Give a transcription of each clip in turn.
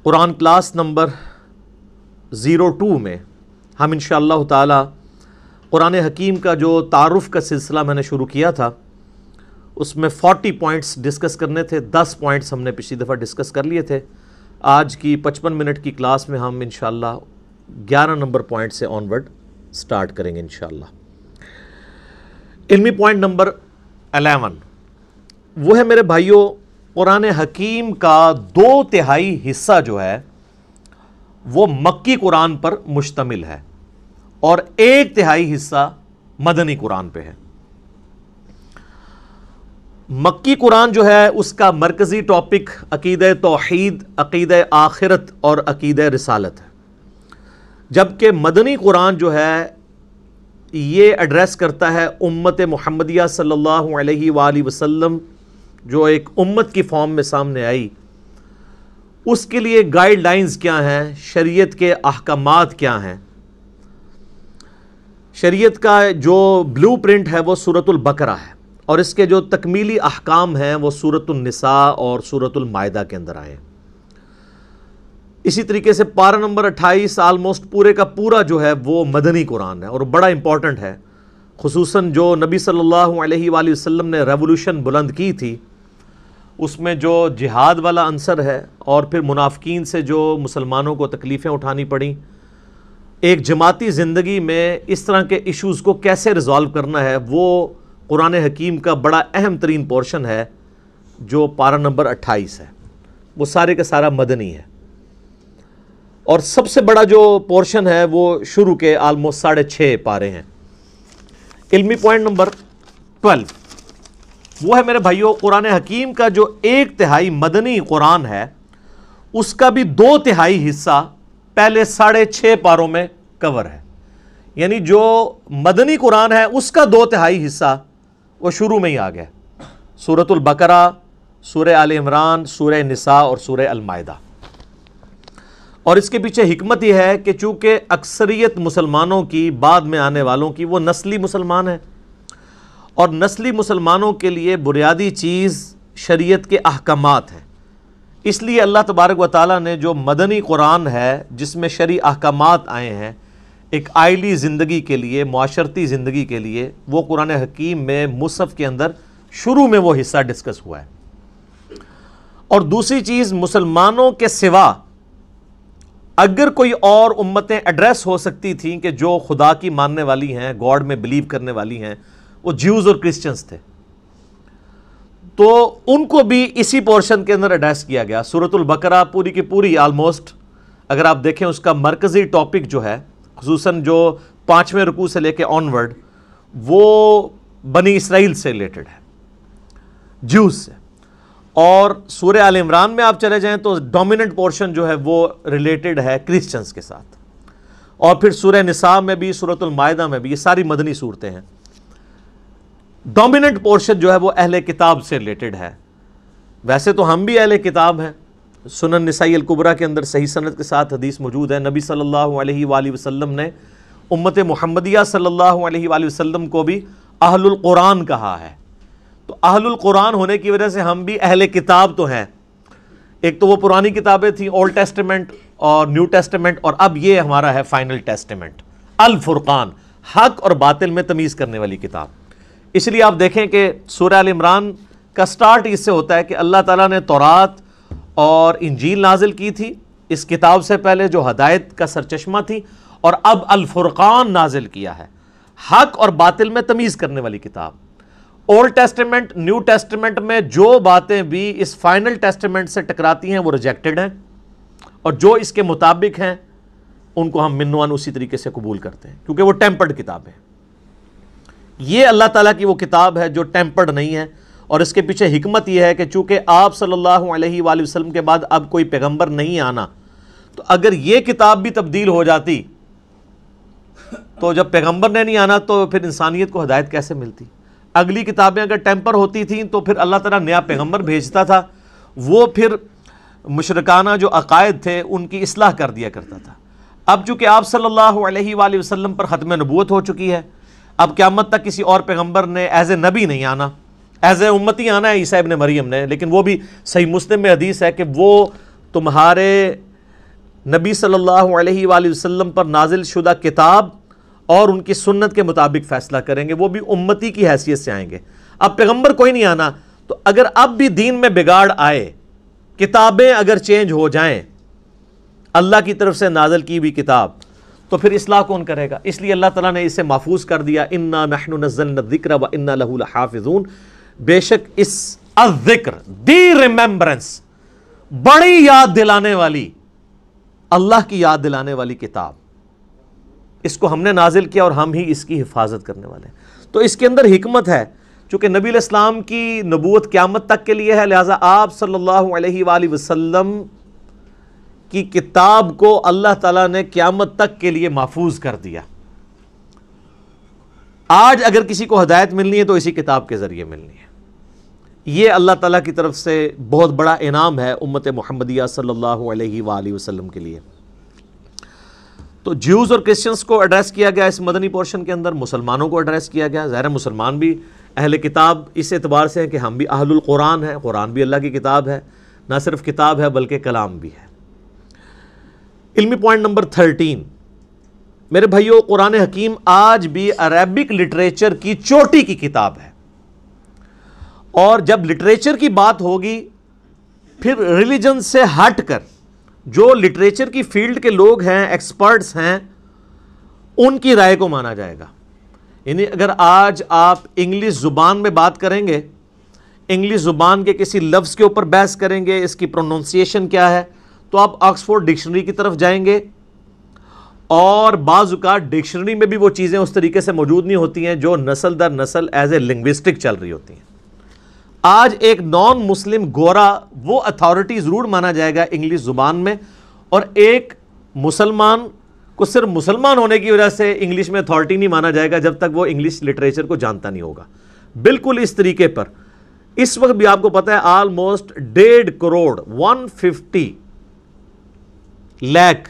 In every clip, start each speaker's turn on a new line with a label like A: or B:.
A: قرآن class number 02 میں ہم انشاءاللہ تعالی قرآن حکیم کا جو تعارف کا سلسلہ میں نے شروع کیا تھا اس میں 40 پوائنٹس ڈسکس کرنے تھے. 10 پوائنٹس ہم نے پچھلی دفعہ ڈسکس کر لیے تھے. آج کی 55 منٹ کی کلاس میں ہم انشاءاللہ 11 نمبر پوائنٹ سے آن ورڈ سٹارٹ کریں گے انشاءاللہ. علمی پوائنٹ نمبر 11 وہ ہے میرے بھائیوں، قرآن حکیم کا 2/3 حصہ جو ہے وہ مکی قرآن پر مشتمل ہے اور 1/3 حصہ مدنی قرآن پہ ہے. مکی قرآن جو ہے اس کا مرکزی ٹاپک عقیدہ توحید، عقیدہ آخرت اور عقیدہ رسالت ہے، جبکہ مدنی قرآن جو ہے یہ ایڈریس کرتا ہے امت محمدیہ صلی اللہ علیہ وآلہ وسلم جو ایک امت کی فارم میں سامنے آئی، اس کے لیے گائیڈ لائنز کیا ہیں، شریعت کے احکامات کیا ہیں. شریعت کا جو بلو پرنٹ ہے وہ سورۃ البقرہ ہے اور اس کے جو تکمیلی احکام ہیں وہ سورۃ النساء اور سورۃ المائدہ کے اندر آئے ہیں. اسی طریقے سے پارہ نمبر 28 آلموسٹ پورے کا پورا جو ہے وہ مدنی قرآن ہے اور بڑا امپورٹنٹ ہے، خصوصاً جو نبی صلی اللہ علیہ وآلہ وسلم نے ریولوشن بلند کی تھی اس میں جو جہاد والا عنصر ہے اور پھر منافقین سے جو مسلمانوں کو تکلیفیں اٹھانی پڑیں، ایک جماعتی زندگی میں اس طرح کے ایشوز کو کیسے ریزالو کرنا ہے، وہ قرآن حکیم کا بڑا اہم ترین پورشن ہے جو پارہ نمبر 28 ہے. وہ سارے کا سارا مدنی ہے اور سب سے بڑا جو پورشن ہے وہ شروع کے آلموسٹ 6.5 پارے ہیں. علمی پوائنٹ نمبر 12 وہ ہے میرے بھائیوں، قرآن حکیم کا جو 1/3 مدنی قرآن ہے اس کا بھی 2/3 حصہ پہلے 6.5 پاروں میں کور ہے. یعنی جو مدنی قرآن ہے اس کا 2/3 حصہ وہ شروع میں ہی آ گیا، سورۃ البقرہ، سورہ آل عمران، سورہ نساء اور سورہ المائدہ. اور اس کے پیچھے حکمت یہ ہے کہ چونکہ اکثریت مسلمانوں کی بعد میں آنے والوں کی وہ نسلی مسلمان ہیں اور نسلی مسلمانوں کے لیے بنیادی چیز شریعت کے احکامات ہیں، اس لیے اللہ تبارک و تعالیٰ نے جو مدنی قرآن ہے جس میں شرعی احکامات آئے ہیں ایک آئلی زندگی کے لیے، معاشرتی زندگی کے لیے، وہ قرآن حکیم میں مصحف کے اندر شروع میں وہ حصہ ڈسکس ہوا ہے. اور دوسری چیز، مسلمانوں کے سوا اگر کوئی اور امتیں ایڈریس ہو سکتی تھیں کہ جو خدا کی ماننے والی ہیں، گاڈ میں بلیو کرنے والی ہیں، وہ جیوز اور کرسچنز تھے، تو ان کو بھی اسی پورشن کے اندر ایڈریس کیا گیا. سورۃ البقرہ پوری کی پوری آلموسٹ اگر آپ دیکھیں اس کا مرکزی ٹاپک جو ہے خصوصاً جو 5ویں رکوع سے لے کے آن ورڈ وہ بنی اسرائیل سے ریلیٹڈ ہے، جیوز سے. اور سورہ آل عمران میں آپ چلے جائیں تو ڈومیننٹ پورشن جو ہے وہ ریلیٹڈ ہے کرسچنز کے ساتھ. اور پھر سورہ نساء میں بھی، سورۃ المائدہ میں بھی، یہ ساری مدنی صورتیں ہیں. ڈومیننٹ پورشن جو ہے وہ اہل کتاب سے ریلیٹڈ ہے. ویسے تو ہم بھی اہل کتاب ہیں، سنن نسائی الکبریٰ کے اندر صحیح سند کے ساتھ حدیث موجود ہے، نبی صلی اللہ علیہ وآلہ وسلم نے امت محمدیہ صلی اللہ علیہ وآلہ وسلم کو بھی اہل القرآن کہا ہے. تو اہل القرآن ہونے کی وجہ سے ہم بھی اہل کتاب تو ہیں. ایک تو وہ پرانی کتابیں تھیں، اولڈ ٹیسٹمنٹ اور نیو ٹیسٹمنٹ، اور اب یہ ہمارا ہے فائنل ٹیسٹمنٹ، الفرقان، حق اور باطل میں تمیز کرنے والی کتاب. اس لیے آپ دیکھیں کہ سورہ آل عمران کا سٹارٹ اس سے ہوتا ہے کہ اللہ تعالیٰ نے تورات اور انجیل نازل کی تھی اس کتاب سے پہلے جو ہدایت کا سرچشمہ تھی، اور اب الفرقان نازل کیا ہے، حق اور باطل میں تمیز کرنے والی کتاب. اولڈ ٹیسٹمنٹ، نیو ٹیسٹمنٹ میں جو باتیں بھی اس فائنل ٹیسٹمنٹ سے ٹکراتی ہیں وہ ریجیکٹڈ ہیں، اور جو اس کے مطابق ہیں ان کو ہم منوان اسی طریقے سے قبول کرتے ہیں کیونکہ وہ ٹیمپرڈ کتاب ہے. یہ اللہ تعالیٰ کی وہ کتاب ہے جو ٹیمپرڈ نہیں ہے. اور اس کے پیچھے حکمت یہ ہے کہ چونکہ آپ صلی اللہ علیہ وآلہ وسلم کے بعد اب کوئی پیغمبر نہیں آنا، تو اگر یہ کتاب بھی تبدیل ہو جاتی تو جب پیغمبر نے نہیں آنا تو پھر انسانیت کو ہدایت کیسے ملتی؟ اگلی کتابیں اگر ٹیمپر ہوتی تھیں تو پھر اللہ تعالیٰ نیا پیغمبر بھیجتا تھا، وہ پھر مشرکانہ جو عقائد تھے ان کی اصلاح کر دیا کرتا تھا. اب چونکہ آپ صلی اللہ علیہ وآلہ وسلم پر ختم نبوت ہو چکی ہے، اب قیامت تک کسی اور پیغمبر نے ایز اے نبی نہیں آنا، ایز اے امتی آنا ہے عیسیٰ ابن مریم نے. لیکن وہ بھی صحیح مسلم میں حدیث ہے کہ وہ تمہارے نبی صلی اللہ علیہ وآلہ وسلم پر نازل شدہ کتاب اور ان کی سنت کے مطابق فیصلہ کریں گے، وہ بھی امتی کی حیثیت سے آئیں گے۔ اب پیغمبر کوئی نہیں آنا، تو اگر اب بھی دین میں بگاڑ آئے، کتابیں اگر چینج ہو جائیں، اللہ کی طرف سے نازل کی ہوئی کتاب، تو پھر اصلاح کون کرے گا؟ اس لیے اللہ تعالیٰ نے اسے محفوظ کر دیا، اِنَّا نَحْنُ نَزَّلْنَا الذِّكْرَ وَإِنَّا لَهُ لَحَافِظُونَ۔ بے شک اس الذکر، دی ریممبرنس، بڑی یاد دلانے والی، اللہ کی یاد دلانے والی کتاب، اس کو ہم نے نازل کیا اور ہم ہی اس کی حفاظت کرنے والے ہیں۔ تو اس کے اندر حکمت ہے، چونکہ نبی علیہ السلام کی نبوت قیامت تک کے لیے ہے، لہٰذا آپ صلی اللہ علیہ وآلہ وسلم کی کتاب کو اللہ تعالیٰ نے قیامت تک کے لیے محفوظ کر دیا۔ آج اگر کسی کو ہدایت ملنی ہے تو اسی کتاب کے ذریعے ملنی ہے۔ یہ اللہ تعالیٰ کی طرف سے بہت بڑا انعام ہے امت محمدیہ صلی اللہ علیہ وآلہ وسلم کے لیے۔ تو جیوز اور کرسچنز کو ایڈریس کیا گیا اس مدنی پورشن کے اندر، مسلمانوں کو ایڈریس کیا گیا۔ ظاہر مسلمان بھی اہل کتاب اس اعتبار سے ہیں کہ ہم بھی اہل القرآن ہیں، قرآن بھی اللہ کی کتاب ہے، نہ صرف کتاب ہے بلکہ کلام بھی ہے۔ علمی پوائنٹ نمبر 13، میرے بھائیو، قرآن حکیم آج بھی عربک لٹریچر کی چوٹی کی کتاب ہے، اور جب لٹریچر کی بات ہوگی پھر ریلیجن سے ہٹ کر جو لٹریچر کی فیلڈ کے لوگ ہیں، ایکسپرٹس ہیں، ان کی رائے کو مانا جائے گا۔ یعنی اگر آج آپ انگلش زبان میں بات کریں گے، انگلش زبان کے کسی لفظ کے اوپر بحث کریں گے، اس کی پروننسیشن کیا ہے، تو آپ آکسفورڈ ڈکشنری کی طرف جائیں گے، اور بعض اوقات ڈکشنری میں بھی وہ چیزیں اس طریقے سے موجود نہیں ہوتی ہیں جو نسل در نسل ایز اے لنگوسٹک چل رہی ہوتی ہیں۔ آج ایک نان مسلم گورا وہ اتھارٹی ضرور مانا جائے گا انگلش زبان میں، اور ایک مسلمان کو صرف مسلمان ہونے کی وجہ سے انگلش میں اتھارٹی نہیں مانا جائے گا جب تک وہ انگلش لٹریچر کو جانتا نہیں ہوگا۔ بالکل اس طریقے پر اس وقت بھی آپ کو پتا ہے آلموسٹ 1.5 کروڑ 150 لاکھ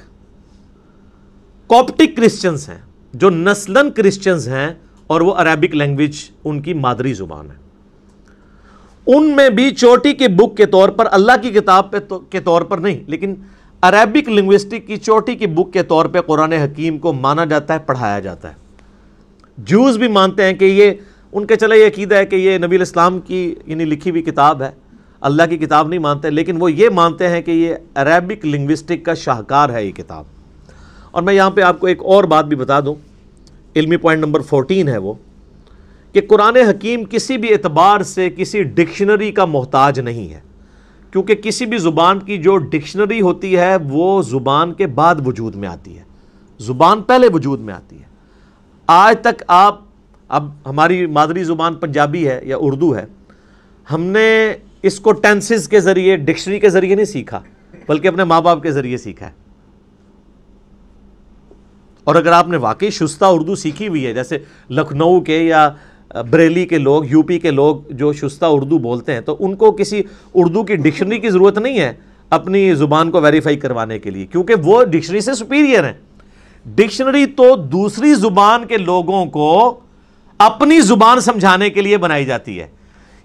A: کوپٹک کرسچنز ہیں جو نسلاً کرسچنز ہیں، اور وہ عربک لینگویج ان کی مادری زبان ہے۔ ان میں بھی چوٹی کے بک کے طور پر، اللہ کی کتاب کے طور پر نہیں، لیکن عربک لنگوسٹک کی چوٹی کی بک کے طور پہ قرآن حکیم کو مانا جاتا ہے، پڑھایا جاتا ہے۔ جوز بھی مانتے ہیں کہ یہ ان کے چلے یہ عقیدہ ہے کہ یہ نبی علیہ السلام کی یعنی لکھی ہوئی کتاب ہے، اللہ کی کتاب نہیں مانتے، لیکن وہ یہ مانتے ہیں کہ یہ عربک لنگوسٹک کا شاہکار ہے یہ کتاب۔ اور میں یہاں پہ آپ کو ایک اور بات بھی بتا دوں، علمی پوائنٹ نمبر 14 ہے وہ، کہ قرآن حکیم کسی بھی اعتبار سے کسی ڈکشنری کا محتاج نہیں ہے، کیونکہ کسی بھی زبان کی جو ڈکشنری ہوتی ہے وہ زبان کے بعد وجود میں آتی ہے، زبان پہلے وجود میں آتی ہے۔ آج تک آپ، اب ہماری مادری زبان پنجابی ہے یا اردو ہے، ہم نے اس کو ٹینسز کے ذریعے، ڈکشنری کے ذریعے نہیں سیکھا، بلکہ اپنے ماں باپ کے ذریعے سیکھا ہے۔ اور اگر آپ نے واقعی شستہ اردو سیکھی ہوئی ہے، جیسے لکھنؤ کے یا بریلی کے لوگ، یو پی کے لوگ جو شستہ اردو بولتے ہیں، تو ان کو کسی اردو کی ڈکشنری کی ضرورت نہیں ہے اپنی زبان کو ویریفائی کروانے کے لیے، کیونکہ وہ ڈکشنری سے سپیریئر ہیں۔ ڈکشنری تو دوسری زبان کے لوگوں کو اپنی زبان سمجھانے کے لیے بنائی جاتی ہے۔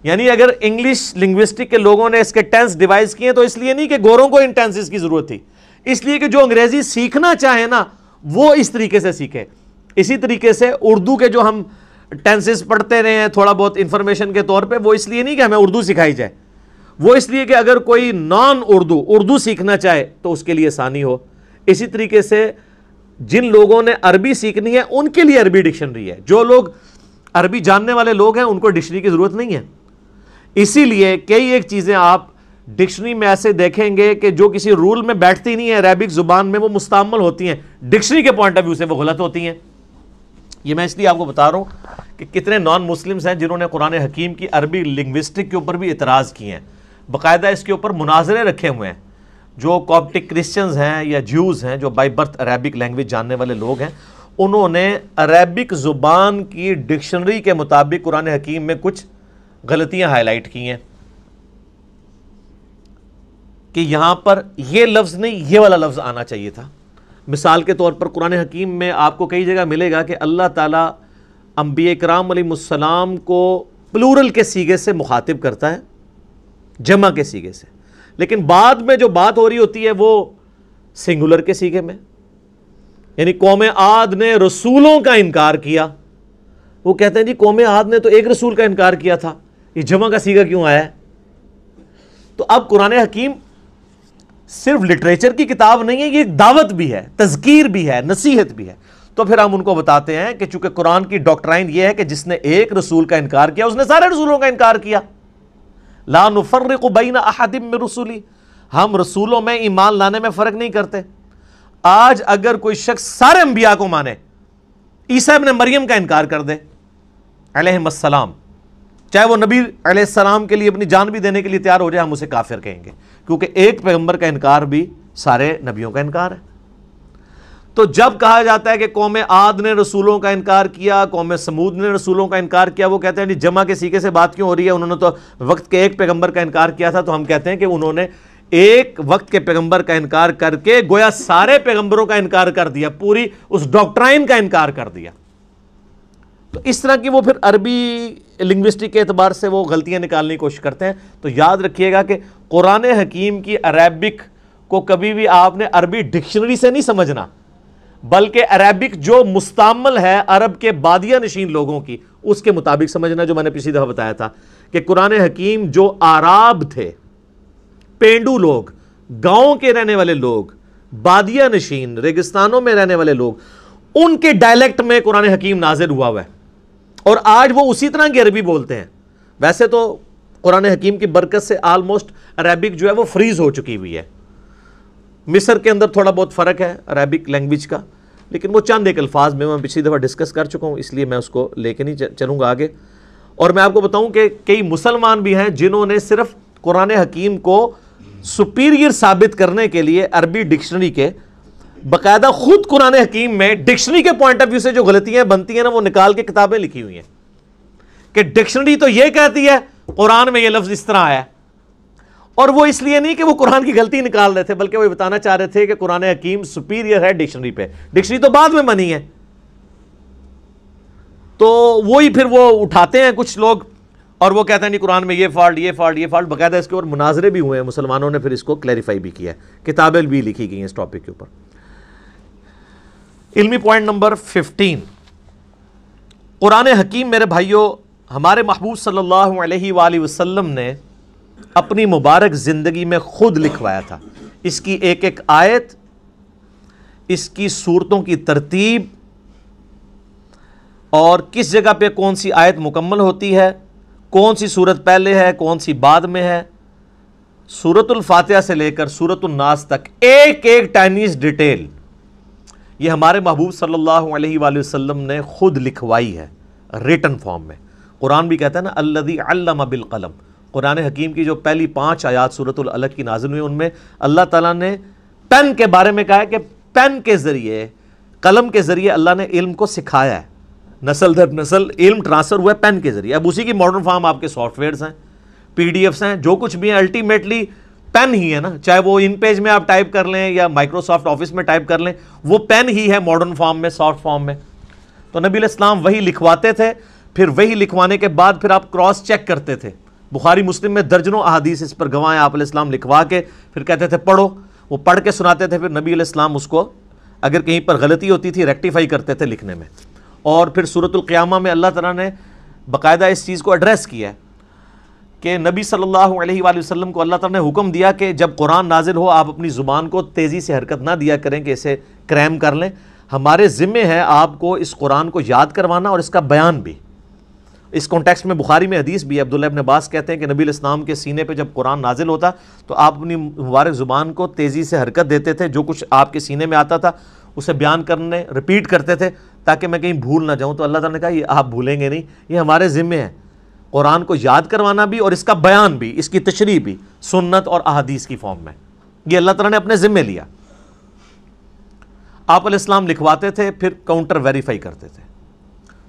A: یعنی اگر انگلش لنگوسٹک کے لوگوں نے اس کے ٹینس ڈیوائز کیے تو اس لیے نہیں کہ گوروں کو ان ٹینسز کی ضرورت تھی، اس لیے کہ جو انگریزی سیکھنا چاہے نا وہ اس طریقے سے سیکھے۔ اسی طریقے سے اردو کے جو ہم ٹینسز پڑھتے رہے ہیں تھوڑا بہت انفارمیشن کے طور پہ، وہ اس لیے نہیں کہ ہمیں اردو سکھائی جائے، وہ اس لیے کہ اگر کوئی نان اردو سیکھنا چاہے تو اس کے لیے آسانی ہو۔ اسی طریقے سے جن لوگوں نے عربی سیکھنی ہے ان کے لیے عربی ڈکشنری ہے، جو لوگ عربی جاننے والے لوگ ہیں ان کو ڈکشنری کی ضرورت نہیں ہے۔ اسی لیے کئی ایک چیزیں آپ ڈکشنری میں ایسے دیکھیں گے کہ جو کسی رول میں بیٹھتی نہیں ہیں عربک زبان میں، وہ مستعمل ہوتی ہیں، ڈکشنری کے پوائنٹ آف ویو سے وہ غلط ہوتی ہیں۔ یہ میں اس لیے آپ کو بتا رہا ہوں کہ کتنے نان مسلمز ہیں جنہوں نے قرآن حکیم کی عربی لنگوسٹک کے اوپر بھی اعتراض کیے ہیں، باقاعدہ اس کے اوپر مناظرے رکھے ہوئے ہیں۔ جو کوپٹک کرسچنز ہیں یا جیوز ہیں جو بائی برتھ عربک لینگویج جاننے والے لوگ ہیں، انہوں نے عربک زبان کی ڈکشنری کے مطابق قرآن حکیم میں کچھ غلطیاں ہائی لائٹ کی ہیں کہ یہاں پر یہ لفظ نہیں یہ والا لفظ آنا چاہیے تھا۔ مثال کے طور پر قرآن حکیم میں آپ کو کئی جگہ ملے گا کہ اللہ تعالیٰ انبیاء کرام علیہ السلام کو پلورل کے سیغے سے مخاطب کرتا ہے، جمع کے سیغے سے، لیکن بعد میں جو بات ہو رہی ہوتی ہے وہ سنگولر کے سیغے میں، یعنی قوم عاد نے رسولوں کا انکار کیا. وہ کہتے ہیں جی قوم عاد نے تو ایک رسول کا انکار کیا تھا، یہ جمع کا سیغہ کیوں آیا ہے؟ تو اب قرآن حکیم صرف لٹریچر کی کتاب نہیں ہے، یہ ایک دعوت بھی ہے، تذکیر بھی ہے، نصیحت بھی ہے. تو پھر ہم ان کو بتاتے ہیں کہ چونکہ قرآن کی ڈاکٹرائن یہ ہے کہ جس نے ایک رسول کا انکار کیا اس نے سارے رسولوں کا انکار کیا. لا نفرق بین احد من رسلی، ہم رسولوں میں ایمان لانے میں فرق نہیں کرتے. آج اگر کوئی شخص سارے انبیاء کو مانے، عیسیٰ ابن مریم کا انکار کر دے علیہم السلام، چاہے وہ نبی علیہ السلام کے لیے اپنی جان بھی دینے کے لیے تیار ہو جائے، ہم اسے کافر کہیں گے، کیونکہ ایک پیغمبر کا انکار بھی سارے نبیوں کا انکار ہے. تو جب کہا جاتا ہے کہ قوم عاد نے رسولوں کا انکار کیا، قوم سمود نے رسولوں کا انکار کیا، وہ کہتے ہیں جی جمع کے سیغے سے بات کیوں ہو رہی ہے، انہوں نے تو وقت کے ایک پیغمبر کا انکار کیا تھا. تو ہم کہتے ہیں کہ انہوں نے ایک وقت کے پیغمبر کا انکار کر کے گویا سارے پیغمبروں کا انکار کر دیا، پوری اس ڈاکٹرائن کا انکار کر دیا. تو اس طرح کی وہ پھر عربی لنگوسٹک کے اعتبار سے وہ غلطیاں نکالنے کی کوشش کرتے ہیں. تو یاد رکھیے گا کہ قرآن حکیم کی عربک کو کبھی بھی آپ نے عربی ڈکشنری سے نہیں سمجھنا، بلکہ عربک جو مستعمل ہے عرب کے بادیہ نشین لوگوں کی، اس کے مطابق سمجھنا. جو میں نے پچھلی دفعہ بتایا تھا کہ قرآن حکیم جو آراب تھے، پینڈو لوگ، گاؤں کے رہنے والے لوگ، بادیہ نشین ریگستانوں میں رہنے والے لوگ، ان کے ڈائلیکٹ میں قرآن حکیم نازل ہوا ہے، اور آج وہ اسی طرح کی عربی بولتے ہیں. ویسے تو قرآن حکیم کی برکت سے آلموسٹ عربک جو ہے وہ فریز ہو چکی ہوئی ہے. مصر کے اندر تھوڑا بہت فرق ہے عربک لینگویج کا، لیکن وہ چند ایک الفاظ میں پچھلی دفعہ ڈسکس کر چکا ہوں، اس لیے میں اس کو لے کے نہیں چلوں گا آگے. اور میں آپ کو بتاؤں کہ کئی مسلمان بھی ہیں جنہوں نے صرف قرآن حکیم کو سپیریئر ثابت کرنے کے لیے عربی ڈکشنری کے باقاعدہ خود قرآن حکیم میں ڈکشنری کے پوائنٹ آف ویو سے جو غلطیاں بنتی ہیں نا وہ نکال کے کتابیں لکھی ہوئی ہیں کہ ڈکشنری تو یہ کہتی ہے قرآن میں یہ لفظ اس طرح آیا. اور وہ اس لیے نہیں کہ وہ قرآن کی غلطی نکال رہے تھے، بلکہ وہ بتانا چاہ رہے تھے کہ قرآن حکیم سپیریئر ہے ڈکشنری پہ. ڈکشنری تو بعد میں بنی ہے. تو وہی پھر وہ اٹھاتے ہیں کچھ لوگ اور وہ کہتے ہیں نہیں قرآن میں یہ فالٹ، یہ فالٹ، یہ فالٹ. باقاعدہ اس کے اوپر مناظرے بھی ہوئے ہیں، مسلمانوں نے پھر اس کو کلیریفائی بھی کیا ہے، کتابیں بھی لکھی گئی ہیں اس ٹاپک کے اوپر. علمی پوائنٹ نمبر 15، قرآن حکیم میرے بھائیوں ہمارے محبوب صلی اللہ علیہ وآلہ وسلم نے اپنی مبارک زندگی میں خود لکھوایا تھا. اس کی ایک ایک آیت، اس کی صورتوں کی ترتیب، اور کس جگہ پہ کون سی آیت مکمل ہوتی ہے، کون سی صورت پہلے ہے کون سی بعد میں ہے، سورۃ الفاتحہ سے لے کر سورۃ الناس تک ایک ایک ٹائنیز ڈیٹیل یہ ہمارے محبوب صلی اللہ علیہ وآلہ وسلم نے خود لکھوائی ہے ریٹن فارم میں. قرآن بھی کہتا ہے نا الذی علم بالقلم. قرآن حکیم کی جو پہلی 5 آیات سورۃ العلق کی نازل ہوئی ان میں اللہ تعالیٰ نے پین کے بارے میں کہا ہے کہ پین کے ذریعے، قلم کے ذریعے اللہ نے علم کو سکھایا ہے. نسل در نسل علم ٹرانسفر ہوا ہے پین کے ذریعے. اب اسی کی ماڈرن فارم آپ کے سافٹ ویئرز ہیں، پی ڈی ایفس ہیں، جو کچھ بھی ہیں الٹیمیٹلی پین ہی ہے نا. چاہے وہ ان پیج میں آپ ٹائپ کر لیں یا مائکروسافٹ آفس میں ٹائپ کر لیں، وہ پین ہی ہے ماڈرن فارم میں، سافٹ فارم میں. تو نبی علیہ السلام وہی لکھواتے تھے، پھر وہی لکھوانے کے بعد پھر آپ کراس چیک کرتے تھے. بخاری مسلم میں درجنوں احادیث اس پر گواہ ہیں. آپ علیہ السلام لکھوا کے پھر کہتے تھے پڑھو، وہ پڑھ کے سناتے تھے. پھر نبی علیہ السلام اس کو اگر کہیں پر غلطی ہوتی تھی ریکٹیفائی کرتے تھے لکھنے میں. اور پھر سورۃ القیامہ میں اللہ تعالیٰ نے باقاعدہ اس چیز کو ایڈریس کیا ہے کہ نبی صلی اللہ علیہ وآلہ وسلم کو اللہ تعالیٰ نے حکم دیا کہ جب قرآن نازل ہو آپ اپنی زبان کو تیزی سے حرکت نہ دیا کریں کہ اسے کریم کر لیں. ہمارے ذمے ہے آپ کو اس قرآن کو یاد کروانا اور اس کا بیان بھی. اس کانٹیکسٹ میں بخاری میں حدیث بھی ہے، عبداللہ ابن عباس کہتے ہیں کہ نبی علیہ السلام کے سینے پہ جب قرآن نازل ہوتا تو آپ اپنی مبارک زبان کو تیزی سے حرکت دیتے تھے، جو کچھ آپ کے سینے میں آتا تھا اسے بیان کرنے ریپیٹ کرتے تھے تاکہ میں کہیں بھول نہ جاؤں. تو اللہ تعالیٰ نے کہا یہ آپ بھولیں گے نہیں، یہ ہمارے ذمے ہے قرآن کو یاد کروانا بھی اور اس کا بیان بھی، اس کی تشریح بھی سنت اور احادیث کی فارم میں. یہ اللہ تعالیٰ نے اپنے ذمے لیا. آپ علیہ السلام لکھواتے تھے، پھر کاؤنٹر ویریفائی کرتے تھے،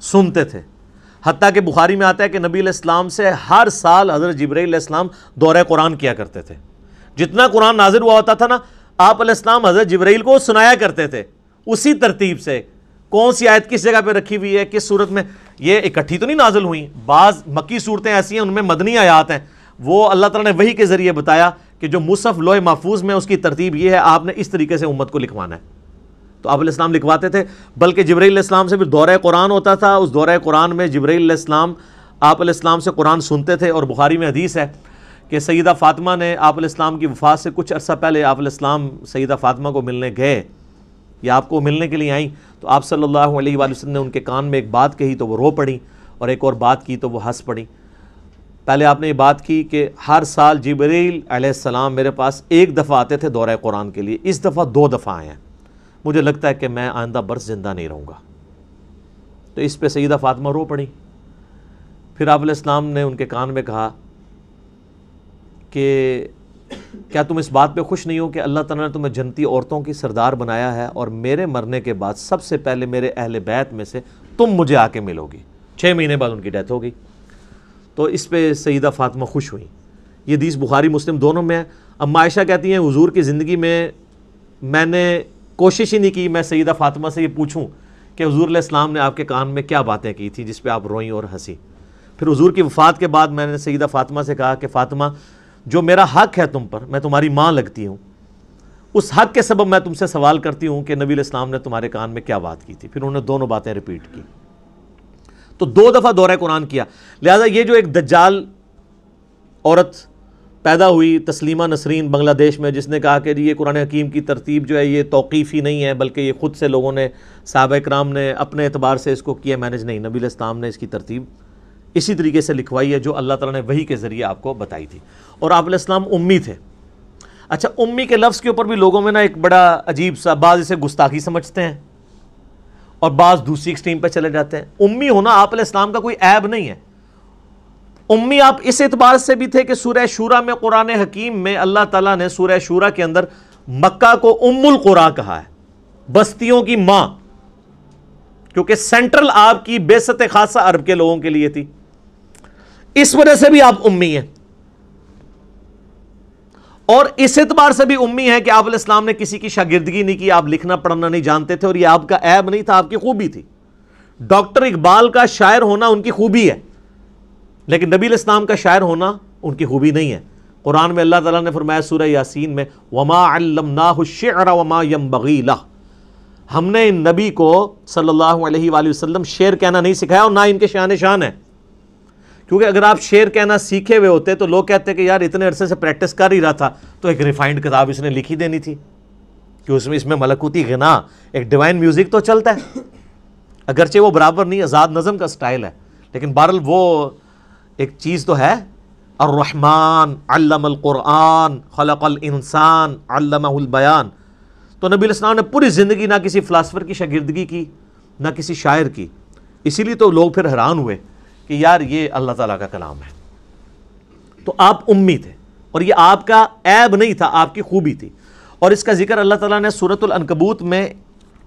A: سنتے تھے. حتیٰ کہ بخاری میں آتا ہے کہ نبی علیہ السلام سے ہر سال حضرت جبرائیل علیہ السلام دورہ قرآن کیا کرتے تھے. جتنا قرآن نازل ہوا ہوتا تھا نا آپ علیہ السلام حضرت جبرائیل کو سنایا کرتے تھے اسی ترتیب سے، کون سی آیت کس جگہ پہ رکھی ہوئی ہے، کس صورت میں. یہ اکٹھی تو نہیں نازل ہوئی، بعض مکی صورتیں ایسی ہیں ان میں مدنی آیات ہیں، وہ اللہ تعالیٰ نے وحی کے ذریعے بتایا کہ جو مصحف لوح محفوظ میں اس کی ترتیب یہ ہے، آپ نے اس طریقے سے امت کو لکھوانا ہے، تو آپ علیہ السلام لکھواتے تھے۔ بلکہ جبرائیل علیہ السلام سے پھر دورہ قرآن ہوتا تھا، اس دورہ قرآن میں جبرائیل علیہ السلام آپ علیہ السلام سے قرآن سنتے تھے، اور بخاری میں حدیث ہے کہ سیدہ فاطمہ نے آپ علیہ السلام کی وفات سے کچھ عرصہ پہلے آپ علیہ السلام سیدہ فاطمہ کو ملنے گئے یا آپ کو ملنے کے لیے آئیں، تو آپ صلی اللہ علیہ وآلہ وسلم نے ان کے کان میں ایک بات کہی تو وہ رو پڑیں، اور ایک اور بات کی تو وہ ہنس پڑیں۔ پہلے آپ نے یہ بات کی کہ ہر سال جبرائیل علیہ السلام میرے پاس ایک دفعہ آتے تھے دورہ قرآن کے لیے، اس دفعہ 2 دفعہ آئے ہیں، مجھے لگتا ہے کہ میں آئندہ برس زندہ نہیں رہوں گا۔ تو اس پہ سیدہ فاطمہ رو پڑی۔ پھر آپ علیہ السلام نے ان کے کان میں کہا کہ کیا تم اس بات پہ خوش نہیں ہو کہ اللہ تعالیٰ نے تمہیں جنتی عورتوں کی سردار بنایا ہے، اور میرے مرنے کے بعد سب سے پہلے میرے اہل بیت میں سے تم مجھے آ کے ملو گی۔ 6 مہینے بعد ان کی ڈیتھ ہو گئی۔ تو اس پہ سیدہ فاطمہ خوش ہوئیں۔ یہ حدیث بخاری مسلم دونوں میں ہے۔ اما عائشہ کہتی ہیں حضور کی زندگی میں نے کوشش ہی نہیں کی میں سیدہ فاطمہ سے یہ پوچھوں کہ حضور علیہ السلام نے آپ کے کان میں کیا باتیں کی تھی جس پہ آپ روئیں اور ہنسی۔ پھر حضور کی وفات کے بعد میں نے سیدہ فاطمہ سے کہا کہ فاطمہ، جو میرا حق ہے تم پر، میں تمہاری ماں لگتی ہوں، اس حق کے سبب میں تم سے سوال کرتی ہوں کہ نبی علیہ السلام نے تمہارے کان میں کیا بات کی تھی۔ پھر انہوں نے دونوں باتیں ریپیٹ کی، تو 2 دفعہ دورہ قرآن کیا۔ لہذا یہ جو ایک دجال عورت پیدا ہوئی تسلیمہ نسرین بنگلہ دیش میں، جس نے کہا کہ یہ قرآن حکیم کی ترتیب جو ہے یہ توقیفی نہیں ہے، بلکہ یہ خود سے لوگوں نے، صحابہ کرام نے اپنے اعتبار سے اس کو کیا مینج، نہیں، نبی علیہ السلام نے اس کی ترتیب اسی طریقے سے لکھوائی ہے جو اللہ تعالیٰ نے وحی کے ذریعے آپ کو بتائی تھی۔ اور آپ علیہ السلام امی تھے۔ اچھا، امی کے لفظ کے اوپر بھی لوگوں میں نا ایک بڑا عجیب سا، بعض اسے گستاخی سمجھتے ہیں اور بعض دوسری ایکسٹریم پہ چلے جاتے ہیں۔ امی ہونا آپ علیہ السلام کا کوئی عیب نہیں ہے۔ امی آپ اس اعتبار سے بھی تھے کہ سورہ شورى میں، قرآن حکیم میں اللہ تعالیٰ نے سورہ شورى کے اندر مکہ کو ام القریٰ کہا ہے، بستیوں کی ماں، کیونکہ سینٹرل آپ کی بعثت خاصہ عرب کے لوگوں کے لیے تھی، اس وجہ سے بھی آپ امی ہیں۔ اور اس اعتبار سے بھی امی ہے کہ آپ علیہ السلام نے کسی کی شاگردگی نہیں کی، آپ لکھنا پڑھنا نہیں جانتے تھے، اور یہ آپ کا عیب نہیں تھا، آپ کی خوبی تھی۔ ڈاکٹر اقبال کا شاعر ہونا ان کی خوبی ہے، لیکن نبی علیہ السلام کا شاعر ہونا ان کی خوبی نہیں ہے۔ قرآن میں اللہ تعالیٰ نے فرمایا سورہ یاسین میں، وَمَا عَلَّمْنَاهُ الشِّعْرَ وَمَا يَنبَغِي لَهُ، ہم نے ان نبی کو صلی اللہ علیہ وآلہ وسلم شعر کہنا نہیں سکھایا، اور نہ ان کے شان شان ہے، کیونکہ اگر آپ شعر کہنا سیکھے ہوئے ہوتے تو لوگ کہتے کہ یار اتنے عرصے سے پریکٹس کر ہی رہا تھا تو ایک ریفائنڈ کتاب اس نے لکھی دینی تھی، کہ اس میں ملکوتی غنا، ایک ڈیوائن میوزک تو چلتا ہے، اگرچہ وہ برابر نہیں، آزاد نظم کا سٹائل ہے، لیکن بہرحال وہ ایک چیز تو ہے۔ الرحمن علم القرآن خلق الانسان علمہ البیان۔ تو نبی علیہ السلام نے پوری زندگی نہ کسی فلاسفر کی شاگردگی کی، نہ کسی شاعر کی، اسی لیے تو لوگ پھر حیران ہوئے کہ یار یہ اللہ تعالیٰ کا کلام ہے۔ تو آپ امی تھے، اور یہ آپ کا عیب نہیں تھا، آپ کی خوبی تھی۔ اور اس کا ذکر اللہ تعالیٰ نے سورۃ العنکبوت میں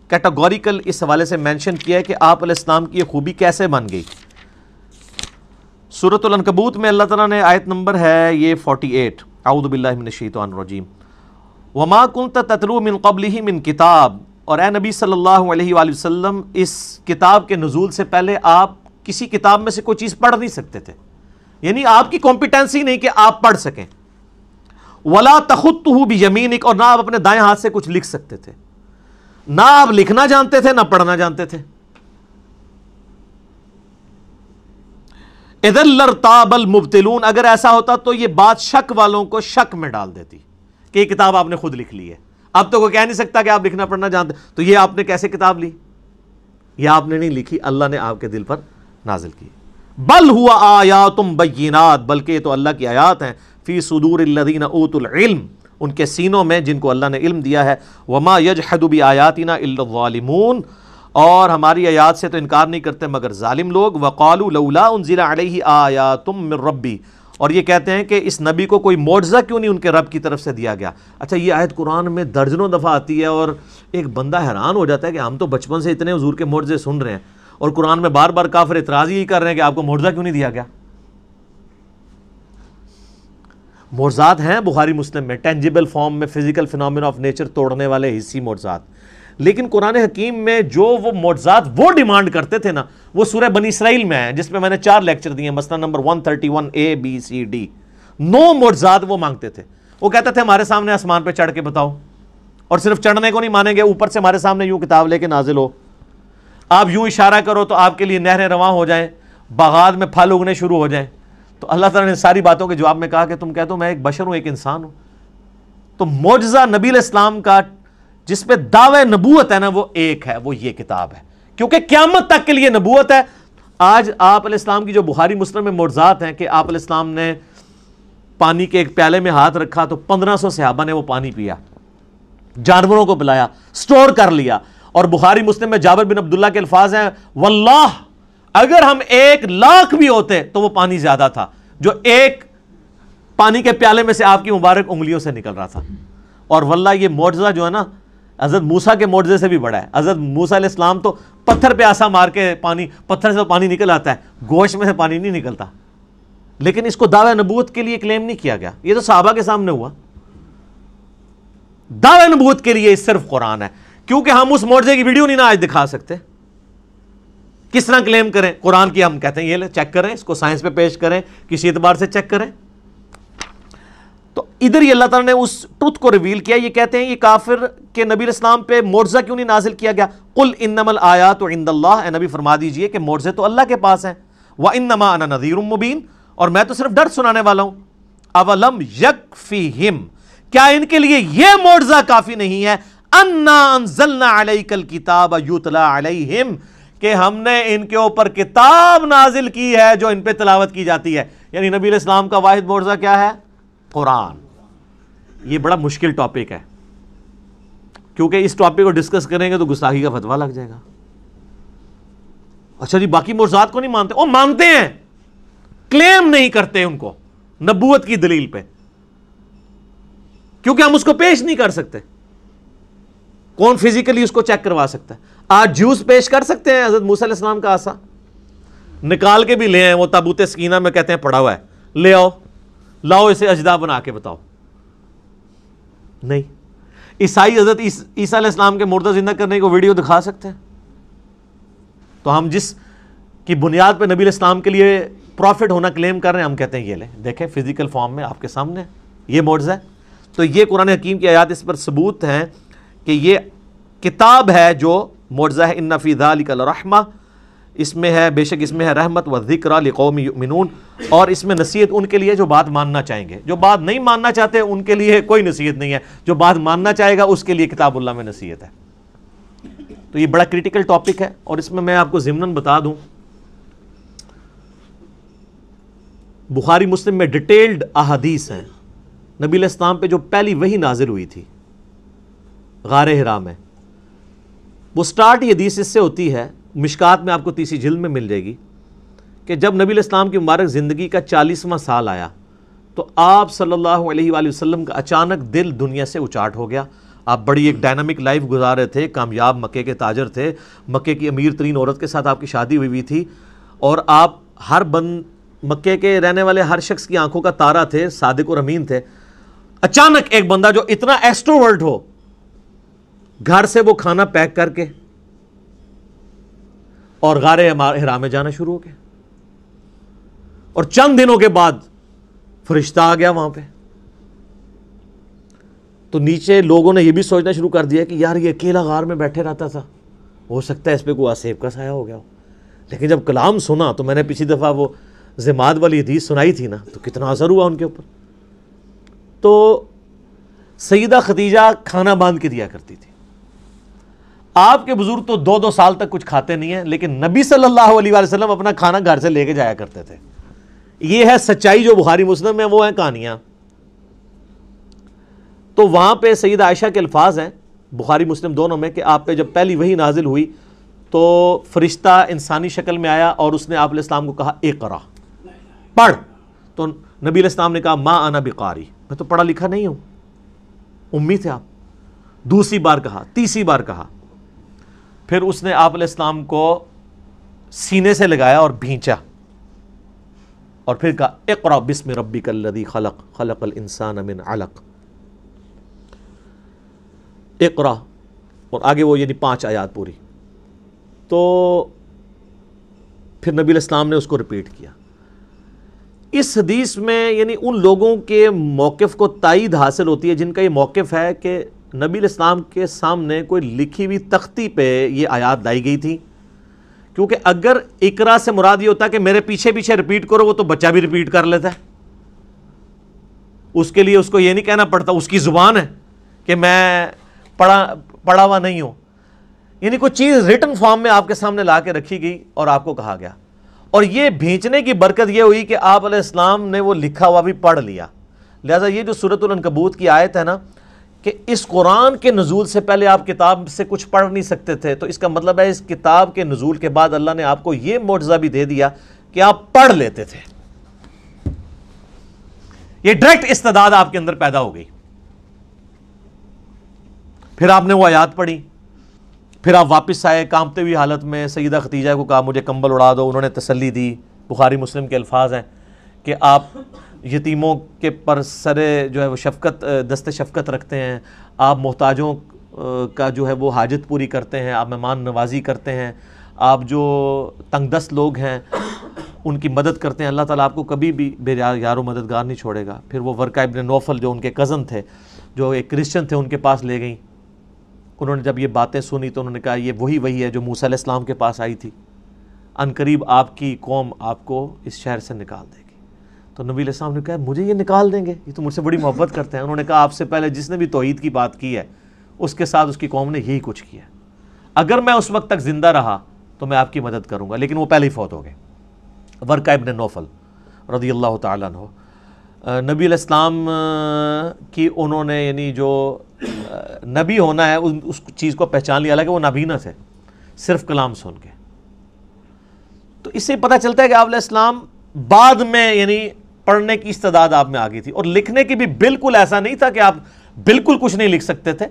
A: کیٹاگوریکل اس حوالے سے مینشن کیا ہے کہ آپ علیہ السلام کی یہ خوبی کیسے بن گئی۔ سورۃ العنکبوت میں اللہ تعالیٰ نے آیت نمبر ہے یہ 48، اعوذ باللہ من الشیطان الرجیم، وما کنت تتلو من قبلہ من کتاب، اور اے نبی صلی اللہ علیہ وآلہ وسلم اس کتاب کے نزول سے پہلے آپ کسی کتاب میں سے کوئی چیز پڑھ نہیں سکتے تھے، یعنی آپ کی کمپیٹنسی نہیں کہ آپ پڑھ سکیں۔ ولا تخطہ بیمینک، اور نہ آپ اپنے دائیں ہاتھ سے کچھ لکھ سکتے تھے، نہ آپ لکھنا جانتے تھے نہ پڑھنا جانتے تھے۔ اذا لارتاب المبطلون، اگر ایسا ہوتا تو یہ بات شک والوں کو شک میں ڈال دیتی کہ یہ کتاب آپ نے خود لکھ لی ہے۔ اب تو کوئی کہہ نہیں سکتا کہ آپ لکھنا پڑھنا جانتے، تو یہ آپ نے کیسے کتاب لی؟ یہ آپ نے نہیں لکھی، اللہ نے آپ کے دل پر نازل کی۔ بل ہوا آیات بینات، بلکہ یہ تو اللہ کی آیات ہیں، فی صدور الذین اوتوا العلم، ان کے سینوں میں جن کو اللہ نے علم دیا ہے۔ وما یجحد بآیاتنا الا الظالمون، اور ہماری آیات سے تو انکار نہیں کرتے مگر ظالم لوگ۔ وقالوا لولا انزل علیہ آیات من ربی، اور یہ کہتے ہیں کہ اس نبی کو کوئی معجزہ کیوں نہیں ان کے رب کی طرف سے دیا گیا۔ اچھا، یہ آیت قرآن میں درجنوں دفعہ آتی ہے، اور ایک بندہ حیران ہو جاتا ہے کہ ہم تو بچپن سے اتنے حضور کے معجزے سن رہے ہیں، اور قرآن میں بار بار کافر اعتراض یہی کر رہے ہیں کہ آپ کو معجزہ کیوں نہیں دیا گیا۔ معجزات ہیں بخاری مسلم میں، ٹینجیبل فارم میں، فزیکل فینومینا آف نیچر توڑنے والے حسی معجزات، لیکن قرآن حکیم میں جو وہ معجزات وہ ڈیمانڈ کرتے تھے نا، وہ سورہ بنی اسرائیل میں ہے، جس میں نے 4 لیکچر دیے ہیں، مثلا number 131 A B C D، 9 معجزات وہ مانگتے تھے۔ وہ کہتے تھے ہمارے سامنے آسمان پہ چڑھ کے بتاؤ، اور صرف چڑھنے کو نہیں مانیں گے، اوپر سے ہمارے سامنے یوں کتاب لے کے نازل ہو، آپ یوں اشارہ کرو تو آپ کے لیے نہریں رواں ہو جائیں، باغات میں پھل اگنے شروع ہو جائیں۔ تو اللہ تعالیٰ نے ساری باتوں کے جواب میں کہا کہ تم کہتے ہو میں ایک بشر ہوں، ایک انسان ہوں۔ تو معجزہ نبی علیہ السلام کا جس پہ دعوی نبوت ہے نا، وہ ایک ہے، وہ یہ کتاب ہے، کیونکہ قیامت تک کے لیے نبوت ہے۔ آج آپ علیہ السلام کی جو بخاری مسلم میں معجزات ہیں کہ آپ علیہ السلام نے پانی کے ایک پیالے میں ہاتھ رکھا تو 1500 صحابہ نے وہ پانی پیا، جانوروں کو پلایا، سٹور کر لیا۔ اور بخاری مسلم میں جابر بن عبداللہ کے الفاظ ہیں، واللہ اگر ہم 1,00,000 بھی ہوتے تو وہ پانی زیادہ تھا جو ایک پانی کے پیالے میں سے آپ کی مبارک انگلیوں سے نکل رہا تھا۔ اور واللہ یہ معجزہ جو ہے نا حضرت موسیٰ کے معجزے سے بھی بڑا ہے۔ حضرت موسیٰ علیہ السلام تو پتھر پہ آسا مار کے پتھر سے پانی نکل آتا ہے، گوشت میں سے پانی نہیں نکلتا، لیکن اس کو دعوی نبوت کے لیے کلیم نہیں کیا گیا۔ یہ تو صحابہ کے سامنے ہوا۔ دعوی نبوت کے لیے صرف قرآن ہے، کیونکہ ہم اس معجزے کی ویڈیو نہیں نا آج دکھا سکتے۔ کس طرح کلیم کریں قرآن کی؟ ہم کہتے ہیں یہ لے چیک کریں، اس کو سائنس پہ پیش کریں، کسی اعتبار سے چیک کریں۔ تو ادھر ہی اللہ تعالیٰ نے اس ٹروتھ کو ریویل کیا۔ یہ کہتے ہیں یہ کافر کہ نبی علیہ السلام پہ معجزہ کیوں نہیں نازل کیا گیا؟ قل انما الآیات عند اللہ، اے نبی فرما دیجئے کہ معجزے تو اللہ کے پاس ہیں، وانما انا نذیر مبین، اور میں تو صرف ڈر سنانے والا ہوں۔ اولم یکفیہم، کیا ان کے لیے یہ معجزہ کافی نہیں ہے؟ انا انزلنا علیک الکتاب یتلی علیہم، کہ ہم نے ان کے اوپر کتاب نازل کی ہے جو ان پہ تلاوت کی جاتی ہے۔ یعنی نبی علیہ السلام کا واحد معجزہ کیا ہے؟ قرآن۔ یہ بڑا مشکل ٹاپک ہے، کیونکہ اس ٹاپک کو ڈسکس کریں گے تو گستاخی کا فتویٰ لگ جائے گا۔ اچھا جی باقی معجزات کو نہیں مانتے؟ وہ مانتے ہیں، کلیم نہیں کرتے ان کو نبوت کی دلیل پہ، کیونکہ ہم اس کو پیش نہیں کر سکتے۔ کون فزیکلی اس کو چیک کروا سکتا ہے؟ آج جوس پیش کر سکتے ہیں حضرت موسیٰ علیہ السلام کا عصا نکال کے بھی لے آئے، وہ تابوت سکینہ میں کہتے ہیں پڑا ہوا ہے، لے آؤ، لاؤ اسے اجدا بنا کے بتاؤ۔ نہیں۔ عیسائی حضرت عیسیٰ علیہ السلام کے مردہ زندہ کرنے کو ویڈیو دکھا سکتے ہیں؟ تو ہم جس کی بنیاد پہ نبی علیہ السلام کے لیے پروفٹ ہونا کلیم کر رہے ہیں، ہم کہتے ہیں یہ لیں دیکھیں فزیکل فارم میں آپ کے سامنے یہ معجزہ ہے۔ تو یہ قرآن حکیم کی آیات اس پر ثبوت ہیں کہ یہ کتاب ہے جو معجزہ ہے۔ ان فی ذلک لرحمہ، اس میں ہے، بے شک اس میں ہے رحمت و ذکر لقوم یؤمنون، اور اس میں نصیحت ان کے لیے جو بات ماننا چاہیں گے۔ جو بات نہیں ماننا چاہتے ان کے لیے کوئی نصیحت نہیں ہے، جو بات ماننا چاہے گا اس کے لیے کتاب اللہ میں نصیحت ہے۔ تو یہ بڑا کریٹیکل ٹاپک ہے، اور اس میں آپ کو ضمناً بتا دوں، بخاری مسلم میں ڈیٹیلڈ احادیث ہیں نبی علیہ السلام پہ جو پہلی وحی نازل ہوئی تھی غار حرا میں۔ وہ سٹارٹ یہ حدیث اس سے ہوتی ہے، مشکات میں آپ کو 30 جلد میں مل جائے گی، کہ جب نبی علیہ السلام کی مبارک زندگی کا 40واں سال آیا تو آپ صلی اللہ علیہ وآلہ وسلم کا اچانک دل دنیا سے اچاٹ ہو گیا۔ آپ بڑی ایک ڈائنامک لائف گزار رہے تھے، کامیاب مکے کے تاجر تھے، مکے کی امیر ترین عورت کے ساتھ آپ کی شادی ہوئی تھی، اور آپ مکے کے رہنے والے ہر شخص کی آنکھوں کا تارا تھے، صادق اور امین تھے۔ اچانک ایک بندہ جو اتنا ایکسٹروورٹ ہو، گھر سے وہ کھانا پیک کر کے اور غار حرا میں جانا شروع ہو گیا، اور چند دنوں کے بعد فرشتہ آ گیا وہاں پہ۔ تو نیچے لوگوں نے یہ بھی سوچنا شروع کر دیا کہ یار یہ اکیلا غار میں بیٹھے رہتا تھا، ہو سکتا ہے اس پہ کوئی آسیب کا سایہ ہو گیا ہو۔ لیکن جب کلام سنا تو میں نے پچھلی دفعہ وہ زماد والی حدیث سنائی تھی نا، تو کتنا اثر ہوا ان کے اوپر۔ تو سیدہ خدیجہ کھانا باندھ کے دیا کرتی تھی۔ آپ کے بزرگ تو 2 سال تک کچھ کھاتے نہیں ہیں، لیکن نبی صلی اللہ علیہ وآلہ وسلم اپنا کھانا گھر سے لے کے جایا کرتے تھے۔ یہ ہے سچائی جو بخاری مسلم میں، وہ ہیں کہانیاں۔ تو وہاں پہ سیدہ عائشہ کے الفاظ ہیں بخاری مسلم دونوں میں کہ آپ پہ جب پہلی وحی نازل ہوئی تو فرشتہ انسانی شکل میں آیا اور اس نے آپ علیہ السلام کو کہا اقرا، پڑھ۔ تو نبی علیہ السلام نے کہا ما انا بقاری، میں تو پڑھا لکھا نہیں ہوں، امی تھے آپ۔ دوسری بار کہا، تیسری بار کہا، پھر اس نے آپ علیہ السلام کو سینے سے لگایا اور بھینچا، اور پھر کہا اقرا بسم ربک الذی خلق خلق الانسان من علق، اقرا، اور آگے وہ یعنی 5 آیات پوری۔ تو پھر نبی علیہ السلام نے اس کو ریپیٹ کیا۔ اس حدیث میں یعنی ان لوگوں کے موقف کو تائید حاصل ہوتی ہے جن کا یہ موقف ہے کہ نبی علیہ السلام کے سامنے کوئی لکھی ہوئی تختی پہ یہ آیات لائی گئی تھی، کیونکہ اگر اقرا سے مراد یہ ہوتا ہے کہ میرے پیچھے پیچھے ریپیٹ کرو، وہ تو بچہ بھی ریپیٹ کر لیتا ہے، اس کے لیے اس کو یہ نہیں کہنا پڑتا، اس کی زبان ہے کہ میں پڑھا ہوا نہیں ہوں. یعنی کوئی چیز ریٹن فارم میں آپ کے سامنے لا کے رکھی گئی اور آپ کو کہا گیا، اور یہ بھیجنے کی برکت یہ ہوئی کہ آپ علیہ السلام نے وہ لکھا ہوا بھی پڑھ لیا. لہذا یہ جو سورۃ العنکبوت کی آیت ہے نا کہ اس قرآن کے نزول سے پہلے آپ کتاب سے کچھ پڑھ نہیں سکتے تھے، تو اس کا مطلب ہے اس کتاب کے نزول کے بعد اللہ نے آپ کو یہ معجزہ بھی دے دیا کہ آپ پڑھ لیتے تھے. یہ ڈائریکٹ استعداد آپ کے اندر پیدا ہو گئی. پھر آپ نے وہ آیات پڑھی، پھر آپ واپس آئے کانپتے ہوئی حالت میں، سیدہ خدیجہ کو کہا مجھے کمبل اڑا دو، انہوں نے تسلی دی. بخاری مسلم کے الفاظ ہیں کہ آپ یتیموں کے پر سرے جو ہے وہ شفقت، دست شفقت رکھتے ہیں، آپ محتاجوں کا جو ہے وہ حاجت پوری کرتے ہیں، آپ مہمان نوازی کرتے ہیں، آپ جو تنگ دست لوگ ہیں ان کی مدد کرتے ہیں. اللہ تعالیٰ آپ کو کبھی بھی بے یار و مددگار نہیں چھوڑے گا. پھر وہ ورقہ ابن نوفل جو ان کے کزن تھے، جو ایک کرسچن تھے، ان کے پاس لے گئیں. انہوں نے جب یہ باتیں سنی تو انہوں نے کہا یہ وہی ہے جو موسیٰ علیہ السلام کے پاس آئی تھی، عنقریب آپ کی قوم آپ کو اس شہر سے نکال دے گی. تو نبی علیہ السلام نے کہا مجھے یہ نکال دیں گے، یہ تو مجھ سے بڑی محبت کرتے ہیں. انہوں نے کہا آپ سے پہلے جس نے بھی توحید کی بات کی ہے اس کے ساتھ اس کی قوم نے یہی کچھ کیا ہے، اگر میں اس وقت تک زندہ رہا تو میں آپ کی مدد کروں گا. لیکن وہ پہلے ہی فوت ہو گئے. ورقہ ابن نوفل رضی اللہ تعالیٰ عنہ، نبی علیہ السلام کی انہوں نے یعنی جو نبی ہونا ہے اس چیز کو پہچان لیا، حالانکہ وہ نابینا تھے صرف کلام سن کے. تو اس سے پتہ چلتا ہے کہ آپ علیہ السلام بعد میں یعنی پڑھنے کی استعداد آپ میں آ گئی تھی، اور لکھنے کی بھی بالکل ایسا نہیں تھا کہ آپ بالکل کچھ نہیں لکھ سکتے تھے.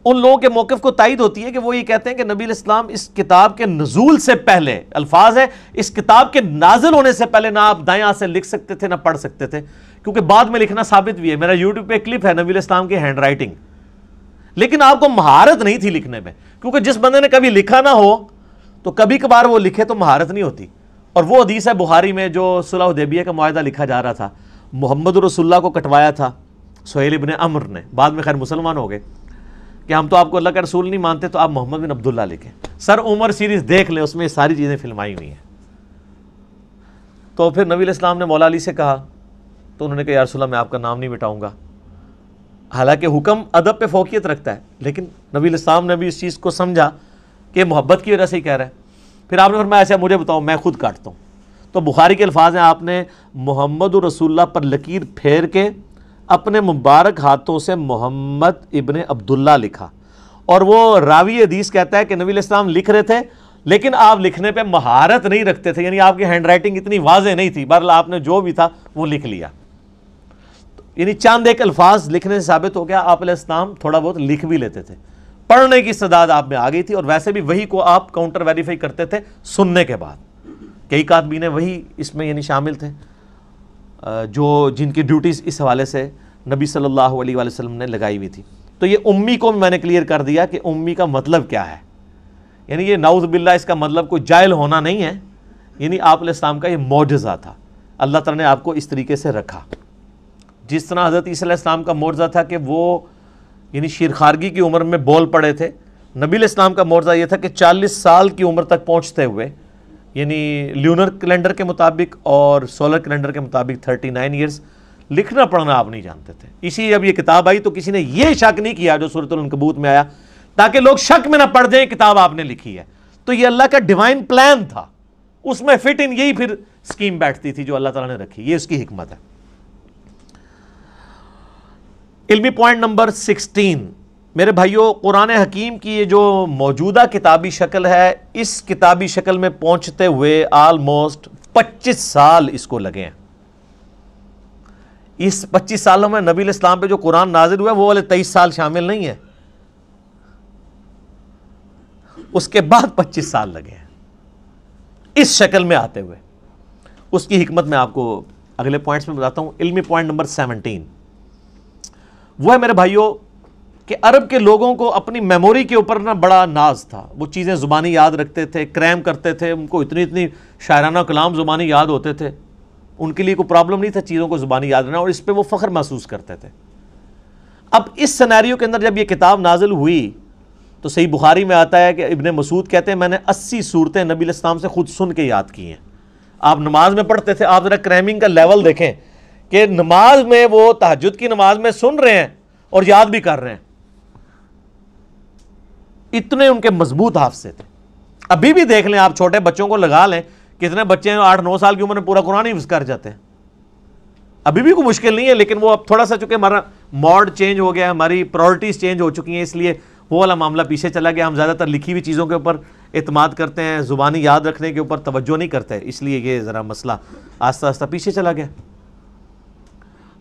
A: ان لوگوں کے موقف کو تائید ہوتی ہے کہ وہ یہ کہتے ہیں کہ نبی علیہ السلام اس کتاب کے نزول سے پہلے، الفاظ ہے اس کتاب کے نازل ہونے سے پہلے، نہ آپ دائیں ہاتھ سے لکھ سکتے تھے نہ پڑھ سکتے تھے، کیونکہ بعد میں لکھنا ثابت بھی ہے. میرا یوٹیوب پہ ایک کلپ ہے نبی علیہ السلام کی ہینڈ رائٹنگ، لیکن آپ کو مہارت نہیں تھی لکھنے میں، کیونکہ جس بندے نے کبھی لکھا نہ ہو تو کبھی کبھار وہ لکھے تو مہارت نہیں ہوتی. اور وہ حدیث ہے بخاری میں جو صلح حدیبیہ کا معاہدہ لکھا جا رہا تھا، محمد رسول اللہ کو کٹوایا تھا سہیل ابن عمر نے، بعد میں خیر مسلمان ہو گئے، کہ ہم تو آپ کو اللہ کا رسول نہیں مانتے تو آپ محمد بن عبداللہ لکھیں. سر عمر سیریز دیکھ لیں، اس میں ساری چیزیں فلمائی ہوئی ہیں. تو پھر نبی علیہ السلام نے مولا علی سے کہا، تو انہوں نے کہا یا رسول اللہ میں آپ کا نام نہیں مٹاؤں گا. حالانکہ حکم ادب پہ فوقیت رکھتا ہے، لیکن نبی علیہ السلام نے بھی اس چیز کو سمجھا کہ محبت کی وجہ سے ہی کہہ رہا ہے. پھر آپ نے فرمایا اچھا مجھے بتاؤ میں خود کاٹتا ہوں. تو بخاری کے الفاظ ہیں آپ نے محمد رسول اللہ پر لکیر پھیر کے اپنے مبارک ہاتھوں سے محمد ابن عبداللہ لکھا. اور وہ راوی حدیث کہتا ہے کہ نبی علیہ السلام لکھ رہے تھے لیکن آپ لکھنے پہ مہارت نہیں رکھتے تھے، یعنی آپ کی ہینڈ رائٹنگ اتنی واضح نہیں تھی. بہرحال آپ نے جو بھی تھا وہ لکھ لیا. یعنی چاند ایک الفاظ لکھنے سے ثابت ہو گیا آپ علیہ السلام تھوڑا بہت لکھ بھی لیتے تھے. پڑھنے کی استعداد آپ میں آ گئی تھی، اور ویسے بھی وہی کو آپ کاؤنٹر ویریفائی کرتے تھے سننے کے بعد. کئی کاتبین وہی اس میں یعنی شامل تھے جو جن کی ڈیوٹیز اس حوالے سے نبی صلی اللہ علیہ وآلہ وسلم نے لگائی ہوئی تھی. تو یہ امی کو میں نے کلیئر کر دیا کہ امی کا مطلب کیا ہے. یعنی یہ نعوذ باللہ اس کا مطلب کوئی جاہل ہونا نہیں ہے، یعنی آپ علیہ السلام کا یہ معجزہ تھا. اللہ تعالیٰ نے آپ کو اس طریقے سے رکھا. جس طرح حضرت عیسیٰ علیہ السلام کا معجزہ تھا کہ وہ یعنی شیرخارگی کی عمر میں بول پڑے تھے، نبی علیہ السلام کا معجزہ یہ تھا کہ 40 سال کی عمر تک پہنچتے ہوئے، یعنی لیونر کیلنڈر کے مطابق اور سولر کیلنڈر کے مطابق 39 ایئرز، لکھنا پڑھنا آپ نہیں جانتے تھے. اسی جب یہ کتاب آئی تو کسی نے یہ شک نہیں کیا جو سورۃ العنکبوت میں آیا، تاکہ لوگ شک میں نہ پڑ جائیں کتاب آپ نے لکھی ہے. تو یہ اللہ کا ڈیوائن پلان تھا، اس میں فٹ ان یہی پھر سکیم بیٹھتی تھی جو اللہ تعالیٰ نے رکھی. یہ اس کی حکمت ہے. علمی پوائنٹ نمبر 16 میرے بھائیوں، قرآن حکیم کی یہ جو موجودہ کتابی شکل ہے، اس کتابی شکل میں پہنچتے ہوئے آلموسٹ 25 سال اس کو لگے ہیں. اس 25 سالوں میں نبی علیہ السلام پہ جو قرآن نازل ہوا ہے وہ والے 23 سال شامل نہیں ہے، اس کے بعد 25 سال لگے ہیں اس شکل میں آتے ہوئے. اس کی حکمت میں آپ کو اگلے پوائنٹس میں بتاتا ہوں. علمی پوائنٹ نمبر 17 وہ ہے میرے بھائیوں کہ عرب کے لوگوں کو اپنی میموری کے اوپر نا بڑا ناز تھا. وہ چیزیں زبانی یاد رکھتے تھے، کریم کرتے تھے، ان کو اتنی شاعرانہ کلام زبانی یاد ہوتے تھے. ان کے لیے کوئی پرابلم نہیں تھا چیزوں کو زبانی یاد رکھنا، اور اس پہ وہ فخر محسوس کرتے تھے۔ اب اس سینیریو کے اندر جب یہ کتاب نازل ہوئی تو صحیح بخاری میں آتا ہے کہ ابن مسعود کہتے ہیں میں نے 80 صورتیں نبی علیہ السلام سے خود سن کے یاد کی ہیں۔ آپ نماز میں پڑھتے تھے، آپ ذرا کریمنگ کا لیول دیکھیں کہ نماز میں وہ تہجد کی نماز میں سن رہے ہیں اور یاد بھی کر رہے ہیں، اتنے ان کے مضبوط حافظے تھے۔ ابھی بھی دیکھ لیں، آپ چھوٹے بچوں کو لگا لیں، کتنے بچے ہیں 8-9 سال کی عمر میں پورا قرآن حفظ کر جاتے ہیں، ابھی بھی کوئی مشکل نہیں ہے، لیکن وہ اب تھوڑا سا چونکہ ہمارا موڈ چینج ہو گیا، ہماری پرائورٹیز چینج ہو چکی ہیں، اس لیے وہ والا معاملہ پیچھے چلا گیا۔ ہم زیادہ تر لکھی ہوئی چیزوں کے اوپر اعتماد کرتے ہیں، زبانی یاد رکھنے کے اوپر توجہ نہیں کرتے، اس لیے یہ ذرا مسئلہ آہستہ آہستہ پیچھے چلا گیا۔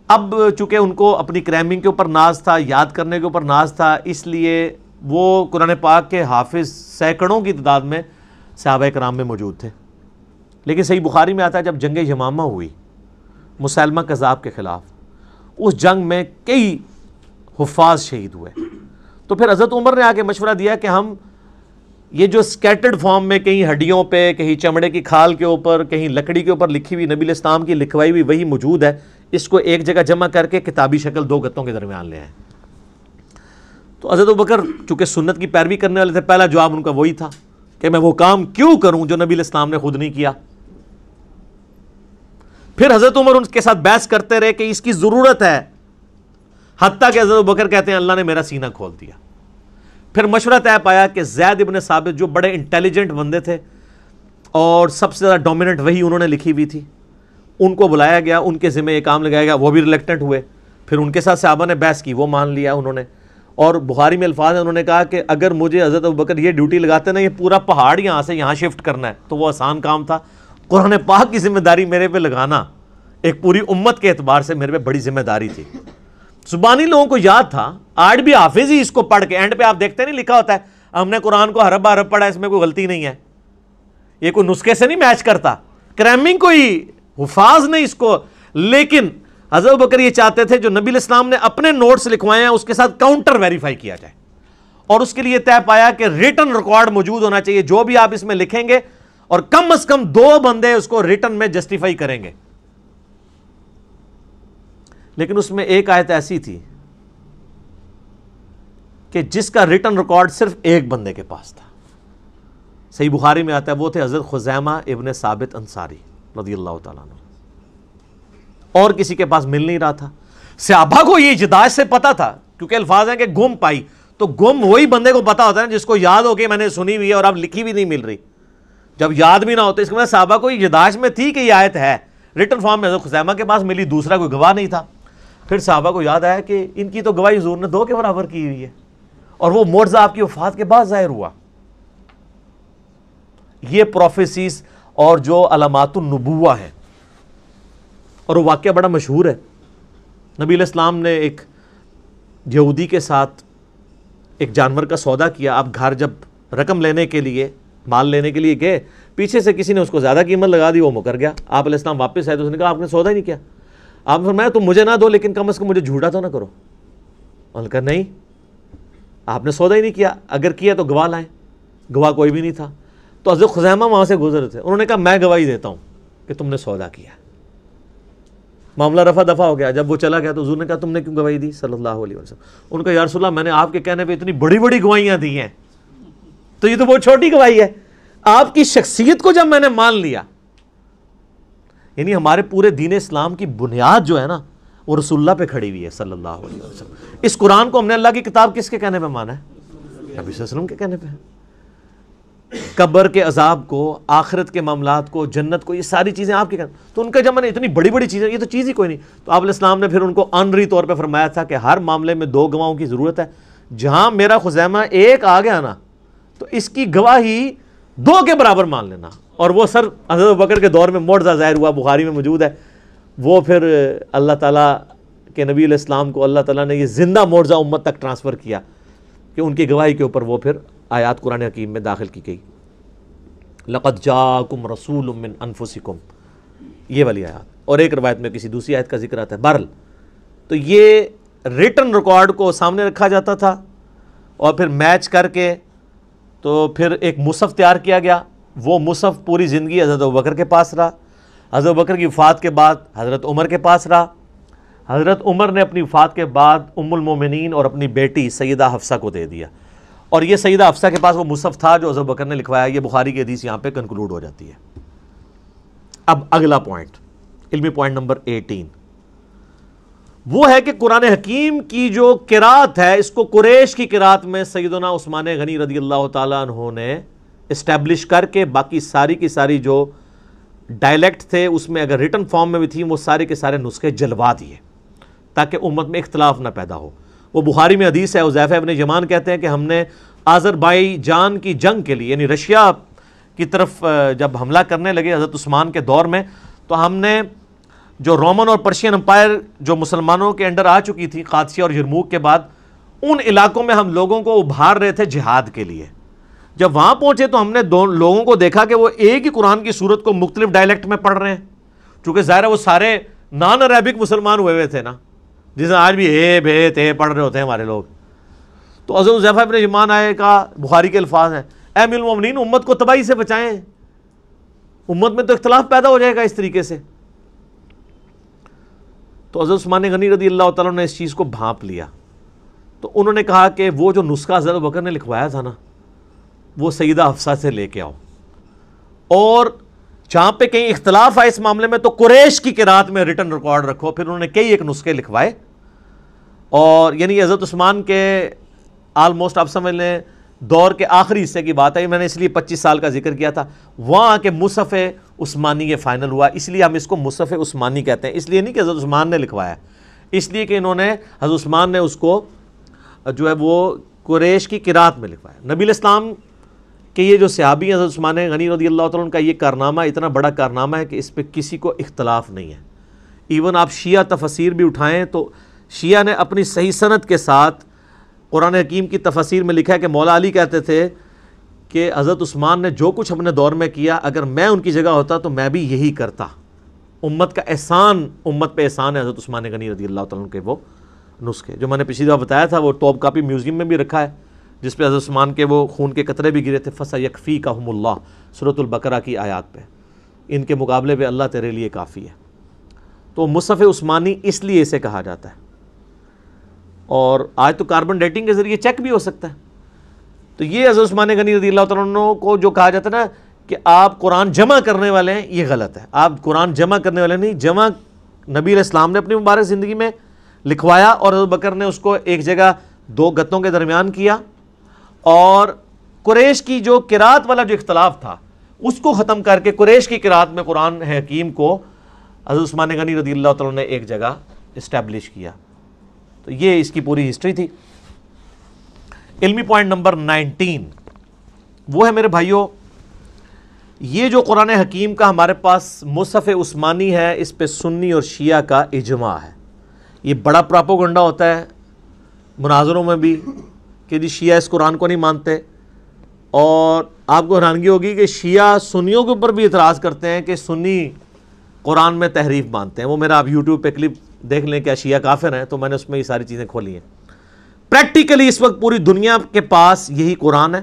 A: اب چونکہ ان کو اپنی کریمنگ کے اوپر ناز تھا، یاد کرنے کے اوپر ناز تھا، اس لیے وہ قرآن پاک کے حافظ سینکڑوں کی تعداد میں صحابہ کرام میں موجود تھے۔ لیکن صحیح بخاری میں آتا ہے جب جنگ یمامہ ہوئی مسیلمہ کذاب کے خلاف، اس جنگ میں کئی حفاظ شہید ہوئے، تو پھر حضرت عمر نے آ کے مشورہ دیا کہ ہم یہ جو سکیٹرڈ فارم میں کہیں ہڈیوں پہ، کہیں چمڑے کی کھال کے اوپر، کہیں لکڑی کے اوپر لکھی ہوئی نبی علیہ السلام کی لکھوائی ہوئی وہی موجود ہے، اس کو ایک جگہ جمع کر کے کتابی شکل 2 گتوں کے درمیان لے آئیں۔ تو حضرت ابوبکر چونکہ سنت کی پیروی کرنے والے تھے، پہلا جواب ان کا وہی تھا کہ میں وہ کام کیوں کروں جو نبی علیہ السلام نے خود نہیں کیا۔ پھر حضرت عمر ان کے ساتھ بحث کرتے رہے کہ اس کی ضرورت ہے، حتیٰ کہ حضرت ابوبکر کہتے ہیں اللہ نے میرا سینہ کھول دیا۔ پھر مشورہ طے پایا کہ زید ابن ثابت جو بڑے انٹیلیجنٹ بندے تھے اور سب سے زیادہ ڈومیننٹ وہی انہوں نے لکھی ہوئی تھی، ان کو بلایا گیا، ان کے ذمہ یہ کام لگایا گیا، وہ بھی ریلیکٹنٹ ہوئے۔ پھر ان کے ساتھ صحابہ نے بحث کی، وہ مان لیا انہوں نے، اور بخاری میں الفاظ ہیں، انہوں نے کہا کہ اگر مجھے حضرت ابوبکر یہ ڈیوٹی لگاتے نا، یہ پورا پہاڑ یہاں سے یہاں شفٹ کرنا ہے، تو وہ آسان کام تھا۔ قرآن پاک کی ذمہ داری میرے پہ لگانا ایک پوری امت کے اعتبار سے میرے پہ بڑی ذمہ داری تھی۔ زبانی لوگوں کو یاد تھا، آج بھی حافظ ہی اس کو پڑھ کے اینڈ پہ آپ دیکھتے نہیں لکھا ہوتا ہے ہم نے قرآن کو حرف حرف پڑھا، اس میں کوئی غلطی نہیں ہے، یہ کوئی نسخے سے نہیں میچ کرتا، کریمنگ کوئی حفاظ نہیں اس کو۔ لیکن حضرت ابوبکر یہ چاہتے تھے جو نبی علیہ السلام نے اپنے نوٹس لکھوائے ہیں اس کے ساتھ کاؤنٹر ویریفائی کیا جائے، اور اس کے لیے طے پایا کہ ریٹن ریکارڈ موجود ہونا چاہیے، جو بھی آپ اس میں لکھیں گے اور کم از کم 2 بندے اس کو ریٹن میں جسٹیفائی کریں گے۔ لیکن اس میں ایک آیت ایسی تھی کہ جس کا ریٹن ریکارڈ صرف ایک بندے کے پاس تھا، صحیح بخاری میں آتا ہے، وہ تھے حضرت خزیمہ ابن ثابت انصاری رضی اللہ تعالیٰ عنہ، اور کسی کے پاس مل نہیں رہا تھا۔ صحابہ کو یہ اجداج سے پتا تھا، کیونکہ الفاظ ہیں کہ گم پائی، تو گم وہی بندے کو پتا ہوتا ہے جس کو یاد ہو کہ میں نے سنی ہوئی ہے اور اب لکھی بھی نہیں مل رہی۔ جب یاد بھی نہ ہوتا، اس کے بعد صحابہ کو اجداج میں تھی کہ یہ آیت ہے، ریٹن فارم میں حضرت خزیمہ کے پاس ملی، دوسرا کوئی گواہ نہیں تھا۔ پھر صحابہ کو یاد آیا کہ ان کی تو گواہی حضور نے 2 کے برابر کی ہوئی ہے، اور وہ معجزہ آپ کی وفات کے بعد ظاہر ہوا۔ یہ پروفیسیز اور جو علامات النبوہ ہیں، اور وہ واقعہ بڑا مشہور ہے۔ نبی علیہ السلام نے ایک یہودی کے ساتھ ایک جانور کا سودا کیا، آپ گھر جب رقم لینے کے لیے، مال لینے کے لیے گئے، پیچھے سے کسی نے اس کو زیادہ قیمت لگا دی، وہ مکر گیا۔ آپ علیہ السلام واپس آئے تو اس نے کہا آپ نے سودا ہی نہیں کیا۔ آپ نے فرمایا تم مجھے نہ دو لیکن کم از کم مجھے جھوٹا تو نہ کرو۔ انہوں نے کہا نہیں، آپ نے سودا ہی نہیں کیا، اگر کیا تو گواہ لائیں۔ گواہ کوئی بھی نہیں تھا، تو حضرت خزیمہ وہاں سے گزر تھے، انہوں نے کہا میں گواہی دیتا ہوں کہ تم نے سودا کیا۔ معاملہ رفع دفع ہو گیا۔ جب وہ چلا گیا تو حضور نے کہا تم نے کیوں گواہی دی صلی اللہ علیہ وسلم؟ ان کا یا رسول اللہ میں نے آپ کے کہنے پہ اتنی بڑی بڑی گواہیاں دی ہیں، تو یہ تو بہت چھوٹی گواہی ہے، آپ کی شخصیت کو جب میں نے مان لیا۔ یعنی ہمارے پورے دین اسلام کی بنیاد جو ہے نا وہ رسول اللہ پہ کھڑی ہوئی ہے صلی اللہ علیہ وسلم۔ اس قرآن کو ہم نے اللہ کی کتاب کس کے کہنے پہ مانا ہے؟ نبی صلی اللہ علیہ وسلم کے کہنے پہ۔ قبر کے عذاب کو، آخرت کے معاملات کو، جنت کو، یہ ساری چیزیں آپ کے کہنے، تو ان کا جب میں نے اتنی بڑی بڑی چیزیں، یہ تو چیز ہی کوئی نہیں۔ تو آپ علیہ السلام نے پھر ان کو آنری طور پہ فرمایا تھا کہ ہر معاملے میں 2 گواہوں کی ضرورت ہے۔ جہاں میرا خزیمہ ایک آ گیا نا تو اس کی گواہی 2 کے برابر مان لینا۔ اور وہ سر حضرت ابوبکر کے دور میں معجزہ ظاہر ہوا، بخاری میں موجود ہے۔ وہ پھر اللہ تعالیٰ کے نبی علیہ السلام کو اللہ تعالیٰ نے یہ زندہ معجزہ امت تک ٹرانسفر کیا کہ ان کی گواہی کے اوپر وہ پھر آیات قرآن حکیم میں داخل کی گئی۔ لقد جاءکم رسول من انفسکم، یہ والی آیات، اور ایک روایت میں کسی دوسری آیت کا ذکر آتا ہے۔ بہرحال تو یہ ریٹن ریکارڈ کو سامنے رکھا جاتا تھا، اور پھر میچ کر کے تو پھر ایک مصحف تیار کیا گیا۔ وہ مصحف پوری زندگی حضرت ابوبکر کے پاس رہا، حضرت بکر کی وفات کے بعد حضرت عمر کے پاس رہا. حضرت عمر نے اپنی وفات کے بعد ام المومنین اور اپنی بیٹی سیدہ حفصہ کو دے دیا, اور یہ سیدہ حفصہ کے پاس وہ مصحف تھا جو حضرت بکر نے لکھوایا. یہ بخاری کی حدیث یہاں پہ کنکلوڈ ہو جاتی ہے. اب اگلا پوائنٹ, علمی پوائنٹ نمبر 18, وہ ہے کہ قرآن حکیم کی جو قرات ہے اس کو قریش کی قرات میں سیدنا عثمان غنی رضی اللہ تعالیٰ عنہ نے اسٹیبلش کر کے باقی ساری کی ساری جو ڈائلیکٹ تھے اس میں اگر ریٹن فارم میں بھی تھی وہ سارے کے سارے نسخے جلوا دیے تاکہ امت میں اختلاف نہ پیدا ہو. وہ بخاری میں حدیث ہے, حذیفہ ابن یمان کہتے ہیں کہ ہم نے آذربائیجان کی جنگ کے لیے یعنی رشیا کی طرف جب حملہ کرنے لگے حضرت عثمان کے دور میں, تو ہم نے جو رومن اور پرشین امپائر جو مسلمانوں کے انڈر آ چکی تھی قادسیہ اور یرموک کے بعد, ان علاقوں میں ہم لوگوں کو ابھار رہے تھے جہاد کے لیے. جب وہاں پہنچے تو ہم نے لوگوں کو دیکھا کہ وہ ایک ہی قرآن کی سورت کو مختلف ڈائلیکٹ میں پڑھ رہے ہیں, چونکہ ظاہر ہے وہ سارے نان عربک مسلمان ہوئے تھے نا, جسے آج بھی اے بے تے پڑھ رہے ہوتے ہیں ہمارے لوگ. تو حضرت حذیفہ ابن یمان آئے کا بخاری کے الفاظ ہیں, اے امیر المومنین امت کو تباہی سے بچائیں, امت میں تو اختلاف پیدا ہو جائے گا اس طریقے سے. تو حضرت عثمان غنی رضی اللہ تعالیٰ نے اس چیز کو بھانپ لیا, تو انہوں نے کہا کہ وہ جو نسخہ حضرت بکر نے لکھوایا تھا نا وہ سیدہ حفصہ سے لے کے آؤ, اور جہاں پہ کہیں اختلاف آئے اس معاملے میں تو قریش کی قرات میں ریٹن ریکارڈ رکھو. پھر انہوں نے کئی ایک نسخے لکھوائے, اور یعنی حضرت عثمان کے آلموسٹ آپ سمجھ لیں دور کے آخری حصے کی بات ہے, میں نے اس لیے 25 سال کا ذکر کیا تھا, وہاں کہ مصحف عثمانی یہ فائنل ہوا, اس لیے ہم اس کو مصحف عثمانی کہتے ہیں. اس لیے نہیں کہ حضرت عثمان نے لکھوایا, اس لیے کہ انہوں نے حضرت عثمان نے اس کو جو ہے وہ قریش کی قرات میں لکھوایا. نبی الاسلام کہ یہ جو صحابی حضرت عثمان غنی رضی اللہ تعالیٰ عنہ کا یہ کارنامہ اتنا بڑا کارنامہ ہے کہ اس پہ کسی کو اختلاف نہیں ہے. ایون آپ شیعہ تفاسیر بھی اٹھائیں تو شیعہ نے اپنی صحیح سند کے ساتھ قرآن حکیم کی تفاسیر میں لکھا ہے کہ مولا علی کہتے تھے کہ حضرت عثمان نے جو کچھ اپنے دور میں کیا اگر میں ان کی جگہ ہوتا تو میں بھی یہی کرتا. امت کا احسان, امت پہ احسان ہے حضرت عثمان غنی رضی اللہ تعالیٰ عنہ کے وہ نسخے جو میں نے پچھلی دفعہ بتایا تھا, وہ ٹاپ کاپی میوزیم میں بھی رکھا ہے جس پہ حضرت عثمان کے وہ خون کے قطرے بھی گرے تھے. فَسَيَكْفِيكَهُمُ اللَّهُ سورۃ البقرہ کی آیات پہ, ان کے مقابلے پہ اللہ تیرے لیے کافی ہے. تو مصحف عثمانی اس لیے اسے کہا جاتا ہے, اور آج تو کاربن ڈیٹنگ کے ذریعے چیک بھی ہو سکتا ہے. تو یہ حضرت عثمان غنی رضی اللہ تعالیٰ عنہ کو جو کہا جاتا ہے نا کہ آپ قرآن جمع کرنے والے ہیں, یہ غلط ہے. آپ قرآن جمع کرنے والے نہیں, جمع نبی علیہ السلام نے اپنی مبارک زندگی میں لکھوایا, اور حضرت بکر نے اس کو ایک جگہ دو گتوں کے درمیان کیا, اور قریش کی جو قرات والا جو اختلاف تھا اس کو ختم کر کے قریش کی قرات میں قرآن حکیم کو حضرت عثمان غنی رضی اللہ تعالیٰ نے ایک جگہ اسٹیبلش کیا. تو یہ اس کی پوری ہسٹری تھی. علمی پوائنٹ نمبر 19 وہ ہے میرے بھائیوں, یہ جو قرآن حکیم کا ہمارے پاس مصحف عثمانی ہے اس پہ سنی اور شیعہ کا اجماع ہے. یہ بڑا پراپوگنڈا ہوتا ہے مناظروں میں بھی کہ جی شیعہ اس قرآن کو نہیں مانتے, اور آپ کو حیرانگی ہوگی کہ شیعہ سنیوں کے اوپر بھی اعتراض کرتے ہیں کہ سنی قرآن میں تحریف مانتے ہیں. وہ میرا آپ یوٹیوب پہ کلپ دیکھ لیں کیا شیعہ کافر ہیں, تو میں نے اس میں یہ ساری چیزیں کھولی ہیں. پریکٹیکلی اس وقت پوری دنیا کے پاس یہی قرآن ہے,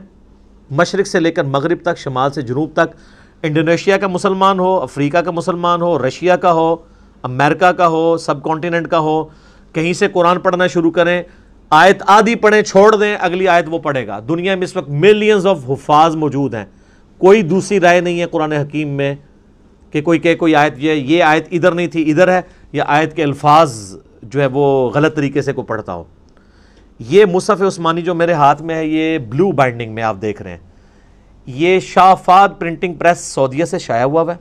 A: مشرق سے لے کر مغرب تک, شمال سے جنوب تک. انڈونیشیا کا مسلمان ہو, افریقہ کا مسلمان ہو, رشیا کا ہو, امریکہ کا ہو, سب کانٹیننٹ کا ہو, کہیں سے قرآن پڑھنا شروع کریں, آیت آدھی پڑھیں چھوڑ دیں, اگلی آیت وہ پڑھے گا. دنیا میں اس وقت ملینز آف حفاظ موجود ہیں, کوئی دوسری رائے نہیں ہے قرآن حکیم میں کہ کوئی کہ کوئی آیت یہ آیت ادھر نہیں تھی ادھر ہے, یا آیت کے الفاظ جو ہے وہ غلط طریقے سے کوئی پڑھتا ہو. یہ مصحف عثمانی جو میرے ہاتھ میں ہے یہ بلو بائنڈنگ میں آپ دیکھ رہے ہیں, یہ شاہ فہد پرنٹنگ پریس سعودیہ سے شائع ہوا ہے,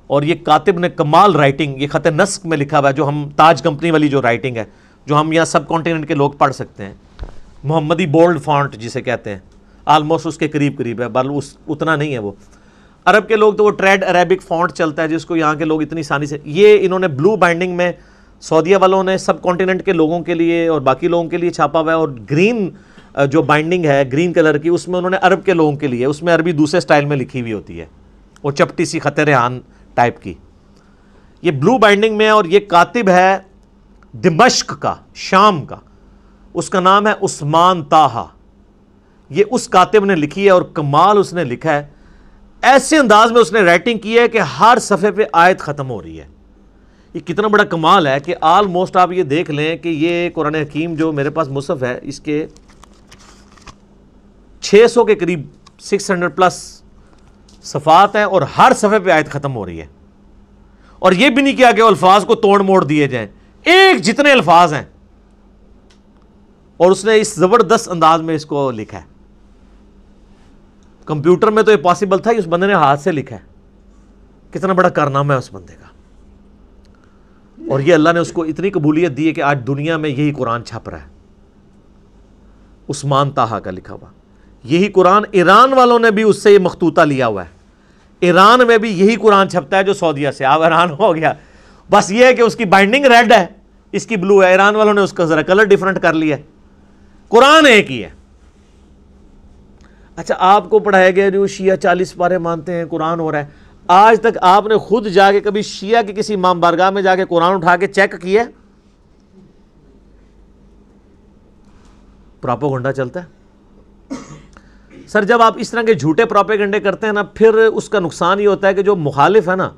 A: اور یہ کاتب نے کمال رائٹنگ, یہ خط نسق میں لکھا ہوا ہے, جو ہم تاج کمپنی والی جو رائٹنگ ہے جو ہم یہاں سب کانٹیننٹ کے لوگ پڑھ سکتے ہیں, محمدی بولڈ فونٹ جسے کہتے ہیں, آلموسٹ اس کے قریب ہے, بل اتنا نہیں ہے وہ. عرب کے لوگ تو وہ ٹریڈ عربک فونٹ چلتا ہے جس کو یہاں کے لوگ اتنی آسانی سے, یہ انہوں نے بلو بائنڈنگ میں سعودیہ والوں نے سب کانٹیننٹ کے لوگوں کے لیے اور باقی لوگوں کے لیے چھاپا ہوا ہے, اور گرین جو بائنڈنگ ہے گرین کلر کی اس میں انہوں نے عرب کے لوگوں کے لیے, اس میں عربی دوسرے سٹائل میں لکھی ہوئی ہوتی ہے, وہ چپٹی سی خط ریحان ٹائپ کی. یہ بلو بائنڈنگ میں, اور یہ کاتب ہے دمشق کا, شام کا, اس کا نام ہے عثمان طاہا. یہ اس کاتب نے لکھی ہے, اور کمال اس نے لکھا ہے ایسے انداز میں اس نے رائٹنگ کی ہے کہ ہر صفحے پہ آیت ختم ہو رہی ہے. یہ کتنا بڑا کمال ہے کہ آلموسٹ آپ یہ دیکھ لیں کہ یہ قرآن حکیم جو میرے پاس مصحف ہے اس کے 600 کے قریب 600 پلس صفحات ہیں اور ہر صفحے پہ آیت ختم ہو رہی ہے. اور یہ بھی نہیں کیا کہ الفاظ کو توڑ موڑ دیے جائیں, ایک جتنے الفاظ ہیں, اور اس نے اس زبردست انداز میں اس کو لکھا ہے. کمپیوٹر میں تو یہ پاسبل تھا, اس بندے نے ہاتھ سے لکھا ہے. کتنا بڑا کارنامہ ہے اس بندے کا. اور یہ اللہ نے اس کو اتنی قبولیت دی ہے کہ آج دنیا میں یہی قرآن چھپ رہا ہے, عثمان طہا کا لکھا ہوا. یہی قرآن ایران والوں نے بھی اس سے یہ مخطوطہ لیا ہوا ہے. ایران میں بھی یہی قرآن چھپتا ہے جو سعودیہ سے. اب ایران ہو گیا, بس یہ ہے کہ اس کی بائنڈنگ ریڈ ہے, اس کی بلو ہے. ایران والوں نے اس کا ذرا کلر ڈیفرنٹ کر لیا ہے, قرآن ایک ہی ہے. اچھا, آپ کو پڑھایا گیا جو شیعہ 40 پارے مانتے ہیں, قرآن ہو رہا ہے. آج تک آپ نے خود جا کے کبھی شیعہ کی کسی امام بارگاہ میں جا کے قرآن اٹھا کے چیک کیا؟ پراپوگنڈا چلتا ہے. سر جب آپ اس طرح کے جھوٹے پراپیگنڈے کرتے ہیں نا, پھر اس کا نقصان یہ ہوتا ہے کہ جو مخالف ہے نا,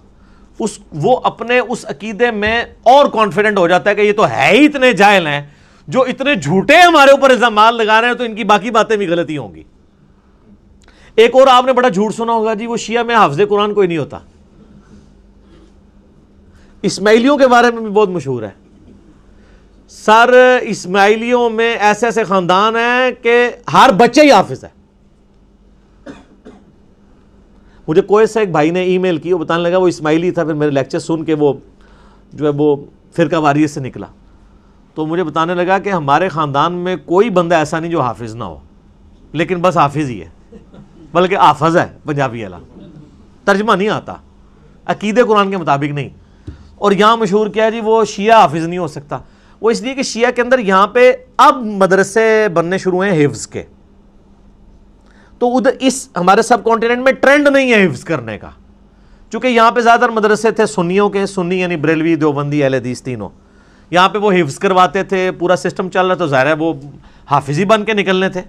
A: وہ اپنے اس عقیدے میں اور کانفیڈنٹ ہو جاتا ہے کہ یہ تو ہے ہی اتنے جاہل ہیں, جو اتنے جھوٹے ہمارے اوپر الزامات لگا رہے ہیں, تو ان کی باقی باتیں بھی غلطی ہوں گی. ایک اور آپ نے بڑا جھوٹ سنا ہوگا جی, وہ شیعہ میں حافظ قرآن کوئی نہیں ہوتا. اسماعیلیوں کے بارے میں بھی بہت مشہور ہے. سر اسماعیلیوں میں ایسے ایسے خاندان ہیں کہ ہر بچہ ہی حافظ ہے. مجھے کوئی سے ایک بھائی نے ای میل کی, وہ بتانے لگا وہ اسماعیلی تھا, پھر میرے لیکچر سن کے وہ جو ہے وہ فرقہ واریت سے نکلا. تو مجھے بتانے لگا کہ ہمارے خاندان میں کوئی بندہ ایسا نہیں جو حافظ نہ ہو, لیکن بس حافظ ہی ہے, بلکہ حافظ ہے پنجابی والا, ترجمہ نہیں آتا, عقیدے قرآن کے مطابق نہیں. اور یہاں مشہور کیا ہے جی, وہ شیعہ حافظ نہیں ہو سکتا. وہ اس لیے کہ شیعہ کے اندر یہاں پہ اب مدرسے بننے شروع ہیں حفظ کے, تو ادھر اس ہمارے سب کانٹیننٹ میں ٹرینڈ نہیں ہے حفظ کرنے کا, چونکہ یہاں پہ زیادہ مدرسے تھے سنیوں کے, سنی یعنی بریلوی, دیوبندی, اہل حدیث تینوں. یہاں پہ وہ حفظ کرواتے تھے, پورا سسٹم چل رہا, تو ظاہر ہے وہ حافظی بن کے نکلنے تھے.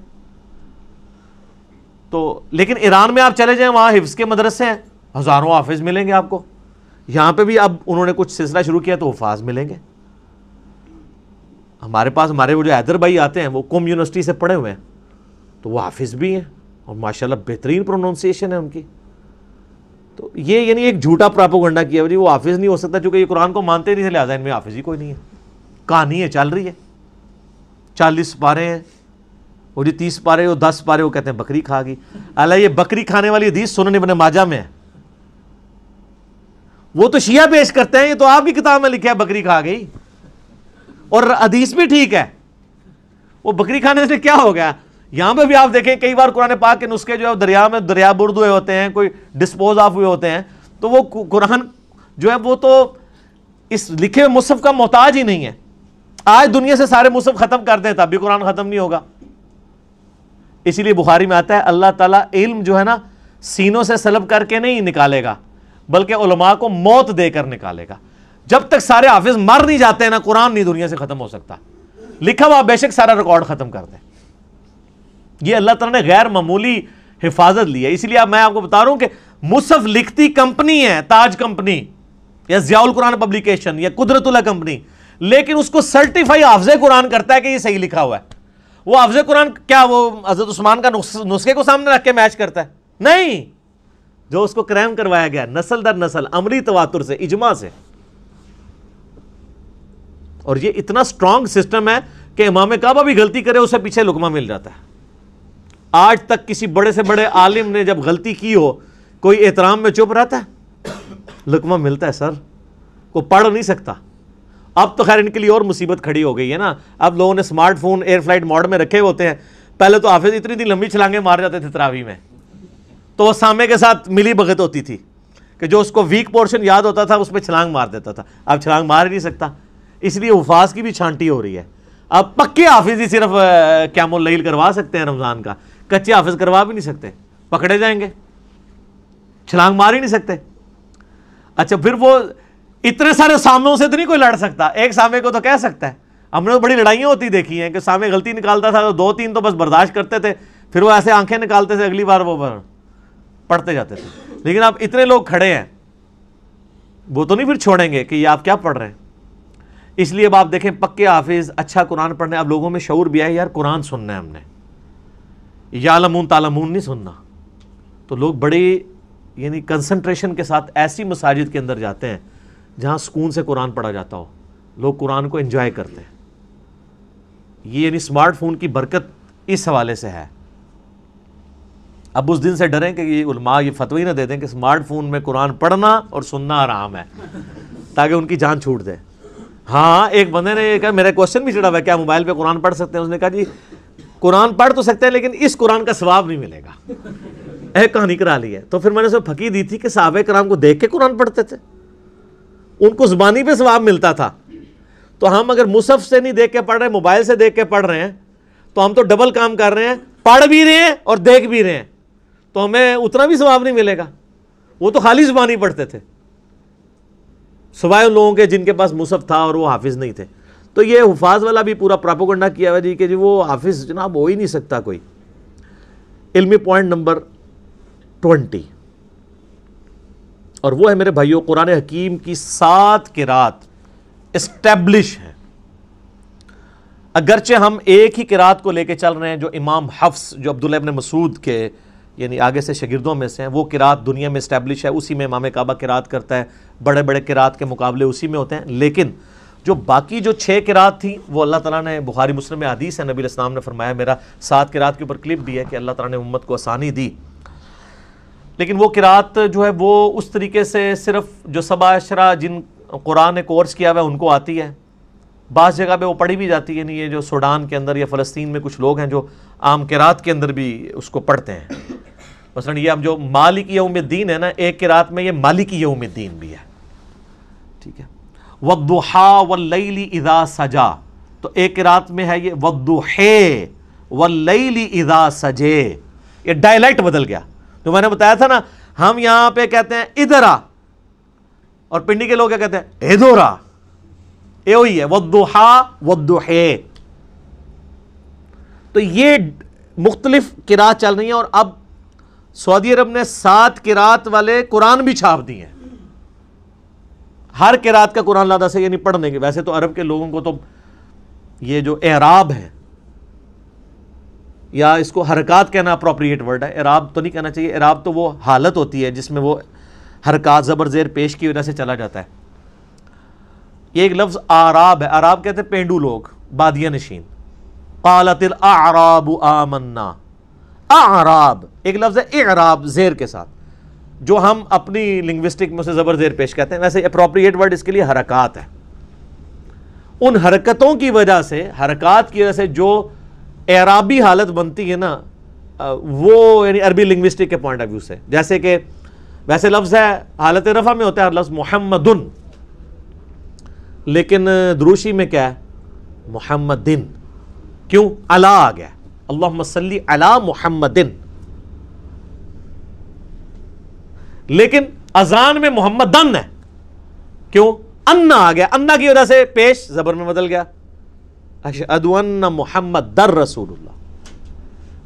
A: تو لیکن ایران میں آپ چلے جائیں, وہاں حفظ کے مدرسے ہیں, ہزاروں حافظ ملیں گے آپ کو. یہاں پہ بھی اب انہوں نے کچھ سلسلہ شروع کیا تو حفاظ ملیں گے. ہمارے پاس ہمارے وہ جو حیدر بھائی آتے ہیں, وہ قوم یونیورسٹی سے پڑھے ہوئے ہیں, تو وہ حافظ بھی ہیں, اور ماشاءاللہ بہترین پروننسیشن ہے ان کی. تو یہ یعنی ایک جھوٹا پراپوگنڈا کیا جی وہ حافظ نہیں ہو سکتا, چونکہ یہ قرآن کو مانتے نہیں, لہٰذا ان میں حافظ ہی کوئی نہیں ہے. کہانی ہے, چل رہی ہے, 40 پارے ہیں, وہ جی 30 پارے, وہ 10 پارے, وہ کہتے ہیں بکری کھا گئی. اللہ, یہ بکری کھانے والی حدیث سنن ابن ماجہ میں ہے. وہ تو شیعہ پیش کرتے ہیں, یہ تو آپ کی کتاب میں لکھا ہے بکری کھا گئی, اور حدیث بھی ٹھیک ہے. وہ بکری کھانے سے کیا ہو گیا؟ یہاں پہ بھی آپ دیکھیں کئی بار قرآن پاک کے نسخے جو ہے دریا میں دریا برد ہوئے ہوتے ہیں, کوئی ڈسپوز آف ہوئے ہوتے ہیں, تو وہ قرآن جو ہے وہ تو اس لکھے ہوئے مصحف کا محتاج ہی نہیں ہے. آج دنیا سے سارے مصحف ختم کر دیں تب بھی قرآن ختم نہیں ہوگا. اسی لیے بخاری میں آتا ہے اللہ تعالیٰ علم جو ہے نا سینوں سے سلب کر کے نہیں نکالے گا, بلکہ علماء کو موت دے کر نکالے گا. جب تک سارے حافظ مر نہیں جاتے ہیں نا, قرآن نہیں دنیا سے ختم ہو سکتا. لکھا ہوا بے شک سارا ریکارڈ ختم کر دیں. یہ اللہ تعالیٰ نے غیر معمولی حفاظت لی ہے. اسی لیے میں آپ کو بتا رہا ہوں کہ مصحف لکھتی کمپنی ہے, تاج کمپنی یا ضیاء القرآن پبلیکیشن یا قدرت اللہ کمپنی, لیکن اس کو سرٹیفائی حافظ قرآن کرتا ہے کہ یہ صحیح لکھا ہوا ہے. وہ حافظ قرآن کیا وہ حضرت عثمان کا نسخے کو سامنے رکھ کے میچ کرتا ہے؟ نہیں. جو اس کو کریم کروایا گیا نسل در نسل, عملی تواتر سے, اجماع سے. اور یہ اتنا سٹرونگ سسٹم ہے کہ امام کعبہ بھی غلطی کرے اسے پیچھے لقمہ مل جاتا ہے. آج تک کسی بڑے سے بڑے عالم نے جب غلطی کی ہو, کوئی احترام میں چپ رہتا ہے؟ لقمہ ملتا ہے سر, کوئی پڑھ نہیں سکتا. اب تو خیر ان کے لیے اور مصیبت کھڑی ہو گئی ہے نا, اب لوگوں نے smart phone air flight mode میں رکھے ہوتے ہیں. پہلے تو حافظ اتنی لمبی چھلانگیں مار جاتے تھے تراویح میں, تو وہ سامنے کے ساتھ ملی بھگت ہوتی تھی کہ جو اس کو ویک پورشن یاد ہوتا تھا اس پہ چھلانگ مار دیتا تھا. اب چھلانگ مار ہی نہیں سکتا, اس لیے حفاظ کی بھی چھانٹی ہو رہی ہے. اب پکے حافظ ہی صرف قیام اللیل کروا سکتے ہیں رمضان کا, کچے حافظ کروا بھی نہیں سکتے, پکڑے جائیں گے, چھلانگ مار ہی نہیں سکتے. اچھا پھر وہ اتنے سارے ساموں سے تو نہیں کوئی لڑ سکتا, ایک سامے کو تو کہہ سکتا ہے. ہم نے تو بڑی لڑائیاں ہوتی دیکھی ہیں کہ سامے غلطی نکالتا تھا تو 2-3 تو بس برداشت کرتے تھے, پھر وہ ایسے آنکھیں نکالتے تھے اگلی بار وہ پڑھتے جاتے تھے. لیکن اب اتنے لوگ کھڑے ہیں, وہ تو نہیں پھر چھوڑیں گے کہ یہ آپ کیا پڑھ رہے ہیں. اس لیے اب آپ دیکھیں پکے حافظ, اچھا قرآن پڑھنے, اب لوگوں میں شعور بھی ہے یار قرآن سننا ہے ہم نے, یعلمون تعلمون نہیں سننا. تو لوگ بڑی یعنی کنسنٹریشن کے ساتھ ایسی مساجد کے اندر جاتے ہیں جہاں سکون سے قرآن پڑھا جاتا ہو, لوگ قرآن کو انجوائے کرتے ہیں. یہ یعنی اسمارٹ فون کی برکت اس حوالے سے ہے. اب اس دن سے ڈریں کہ یہ علماء یہ فتوی نہ دے دیں کہ اسمارٹ فون میں قرآن پڑھنا اور سننا حرام ہے, تاکہ ان کی جان چھوٹ دے. ہاں ایک بندے نے کہا, میرا کوشچن بھی چڑھا ہوا ہے, کیا موبائل پہ قرآن پڑھ سکتے ہیں؟ اس نے کہا جی قرآن پڑھ تو سکتے ہیں لیکن اس قرآن کا ثواب نہیں ملے گا. ایک کہانی کرا لی ہے. تو پھر میں نے اسے پھکی دی تھی کہ صحابہ کرام کو دیکھ کے قرآن پڑھتے تھے, ان کو زبانی پہ ثواب ملتا تھا. تو ہم اگر مصحف سے نہیں دیکھ کے پڑھ رہے ہیں, موبائل سے دیکھ کے پڑھ رہے ہیں, تو ہم تو ڈبل کام کر رہے ہیں, پڑھ بھی رہے ہیں اور دیکھ بھی رہے ہیں, تو ہمیں اتنا بھی ثواب نہیں ملے گا. وہ تو خالی زبانی پڑھتے تھے, سوائے ان لوگوں کے جن کے پاس مصحف تھا اور وہ حافظ نہیں تھے. تو یہ حفاظ والا بھی پورا پراپوگنڈا کیا ہوا جی کہ جی وہ حافظ جناب ہو ہی نہیں سکتا کوئی. علمی پوائنٹ نمبر 20, اور وہ ہے میرے بھائیوں, قرآن حکیم کی 7 قرات اسٹیبلش ہیں. اگرچہ ہم ایک ہی قرات کو لے کے چل رہے ہیں جو امام حفص, جو عبداللہ ابن مسعود کے یعنی آگے سے شاگردوں میں سے ہیں, وہ قرات دنیا میں اسٹیبلش ہے, اسی میں امام کعبہ قرات کرتا ہے, بڑے بڑے قرات کے مقابلے اسی میں ہوتے ہیں. لیکن جو باقی جو 6 قرات تھیں وہ اللہ تعالیٰ نے, بخاری مسلم میں حدیث ہے, نبی علیہ السلام نے فرمایا, میرا 7 قرات کے اوپر کلپ بھی ہے کہ اللہ تعالیٰ نے امت کو آسانی دی. لیکن وہ قرات جو ہے وہ اس طریقے سے صرف جو 7 عشرہ جن قرآن نے کورس کیا ہوا ہے ان کو آتی ہے. بعض جگہ پہ وہ پڑھی بھی جاتی ہے, یعنی یہ جو سوڈان کے اندر یا فلسطین میں کچھ لوگ ہیں جو عام قرات کے اندر بھی اس کو پڑھتے ہیں. مثلا یہ اب جو مالک یوم الدین ہے نا, ایک قرات میں یہ مالک یوم الدین بھی ہے, ٹھیک ہے. وَالضُّحَىٰ وَاللَّيْلِ اِذَا سَجَا, تو ایک قرات میں ہے یہ وَالضُّحَىٰ وَاللَّيْلِ اِذَا سَجَے. یہ ڈائلیکٹ بدل گیا. جو میں نے بتایا تھا نا, ہم یہاں پہ کہتے ہیں ادھر آ, اور پنڈی کے لوگ کیا کہتے ہیں ادھر آ. یہ وہی ہے وَالضُّحَىٰ وَالضُّحَىٰ. تو یہ مختلف قرات چل رہی ہیں, اور اب سعودی عرب نے 7 قرات والے قرآن بھی چھاپ دیے ہیں. ہر قرات کا قرآن لادہ سے یعنی پڑھنے کے. ویسے تو عرب کے لوگوں کو تو یہ جو اعراب ہے, یا اس کو حرکات کہنا اپروپریٹ ورڈ ہے, اعراب تو نہیں کہنا چاہیے. اعراب تو وہ حالت ہوتی ہے جس میں وہ حرکات زبر زیر پیش کی وجہ سے چلا جاتا ہے. یہ ایک لفظ آراب ہے. آراب کہتے ہیں پینڈو لوگ, بادیہ نشین. قالت الاعراب آمنا. اعراب ایک لفظ ہے اعراب زیر کے ساتھ, جو ہم اپنی لنگوسٹک میں اسے زبر زیر پیش کہتے ہیں. ویسے اپروپریٹ ورڈ اس کے لیے حرکات ہے. ان حرکتوں کی وجہ سے, حرکات کی وجہ سے جو اعرابی حالت بنتی ہے نا, وہ یعنی عربی لنگوسٹک کے پوائنٹ آف ویو سے, جیسے کہ ویسے لفظ ہے حالت رفع میں ہوتا ہے لفظ محمدن, لیکن دروشی میں کیا ہے محمدن. کیوں؟ علی آ گیا, اللہم صلی علی محمدن. لیکن اذان میں محمدن ہے, کیوں؟ انا آ گیا, انا کی وجہ سے پیش زبر میں بدل گیا. اشہد ان محمد در رسول اللہ.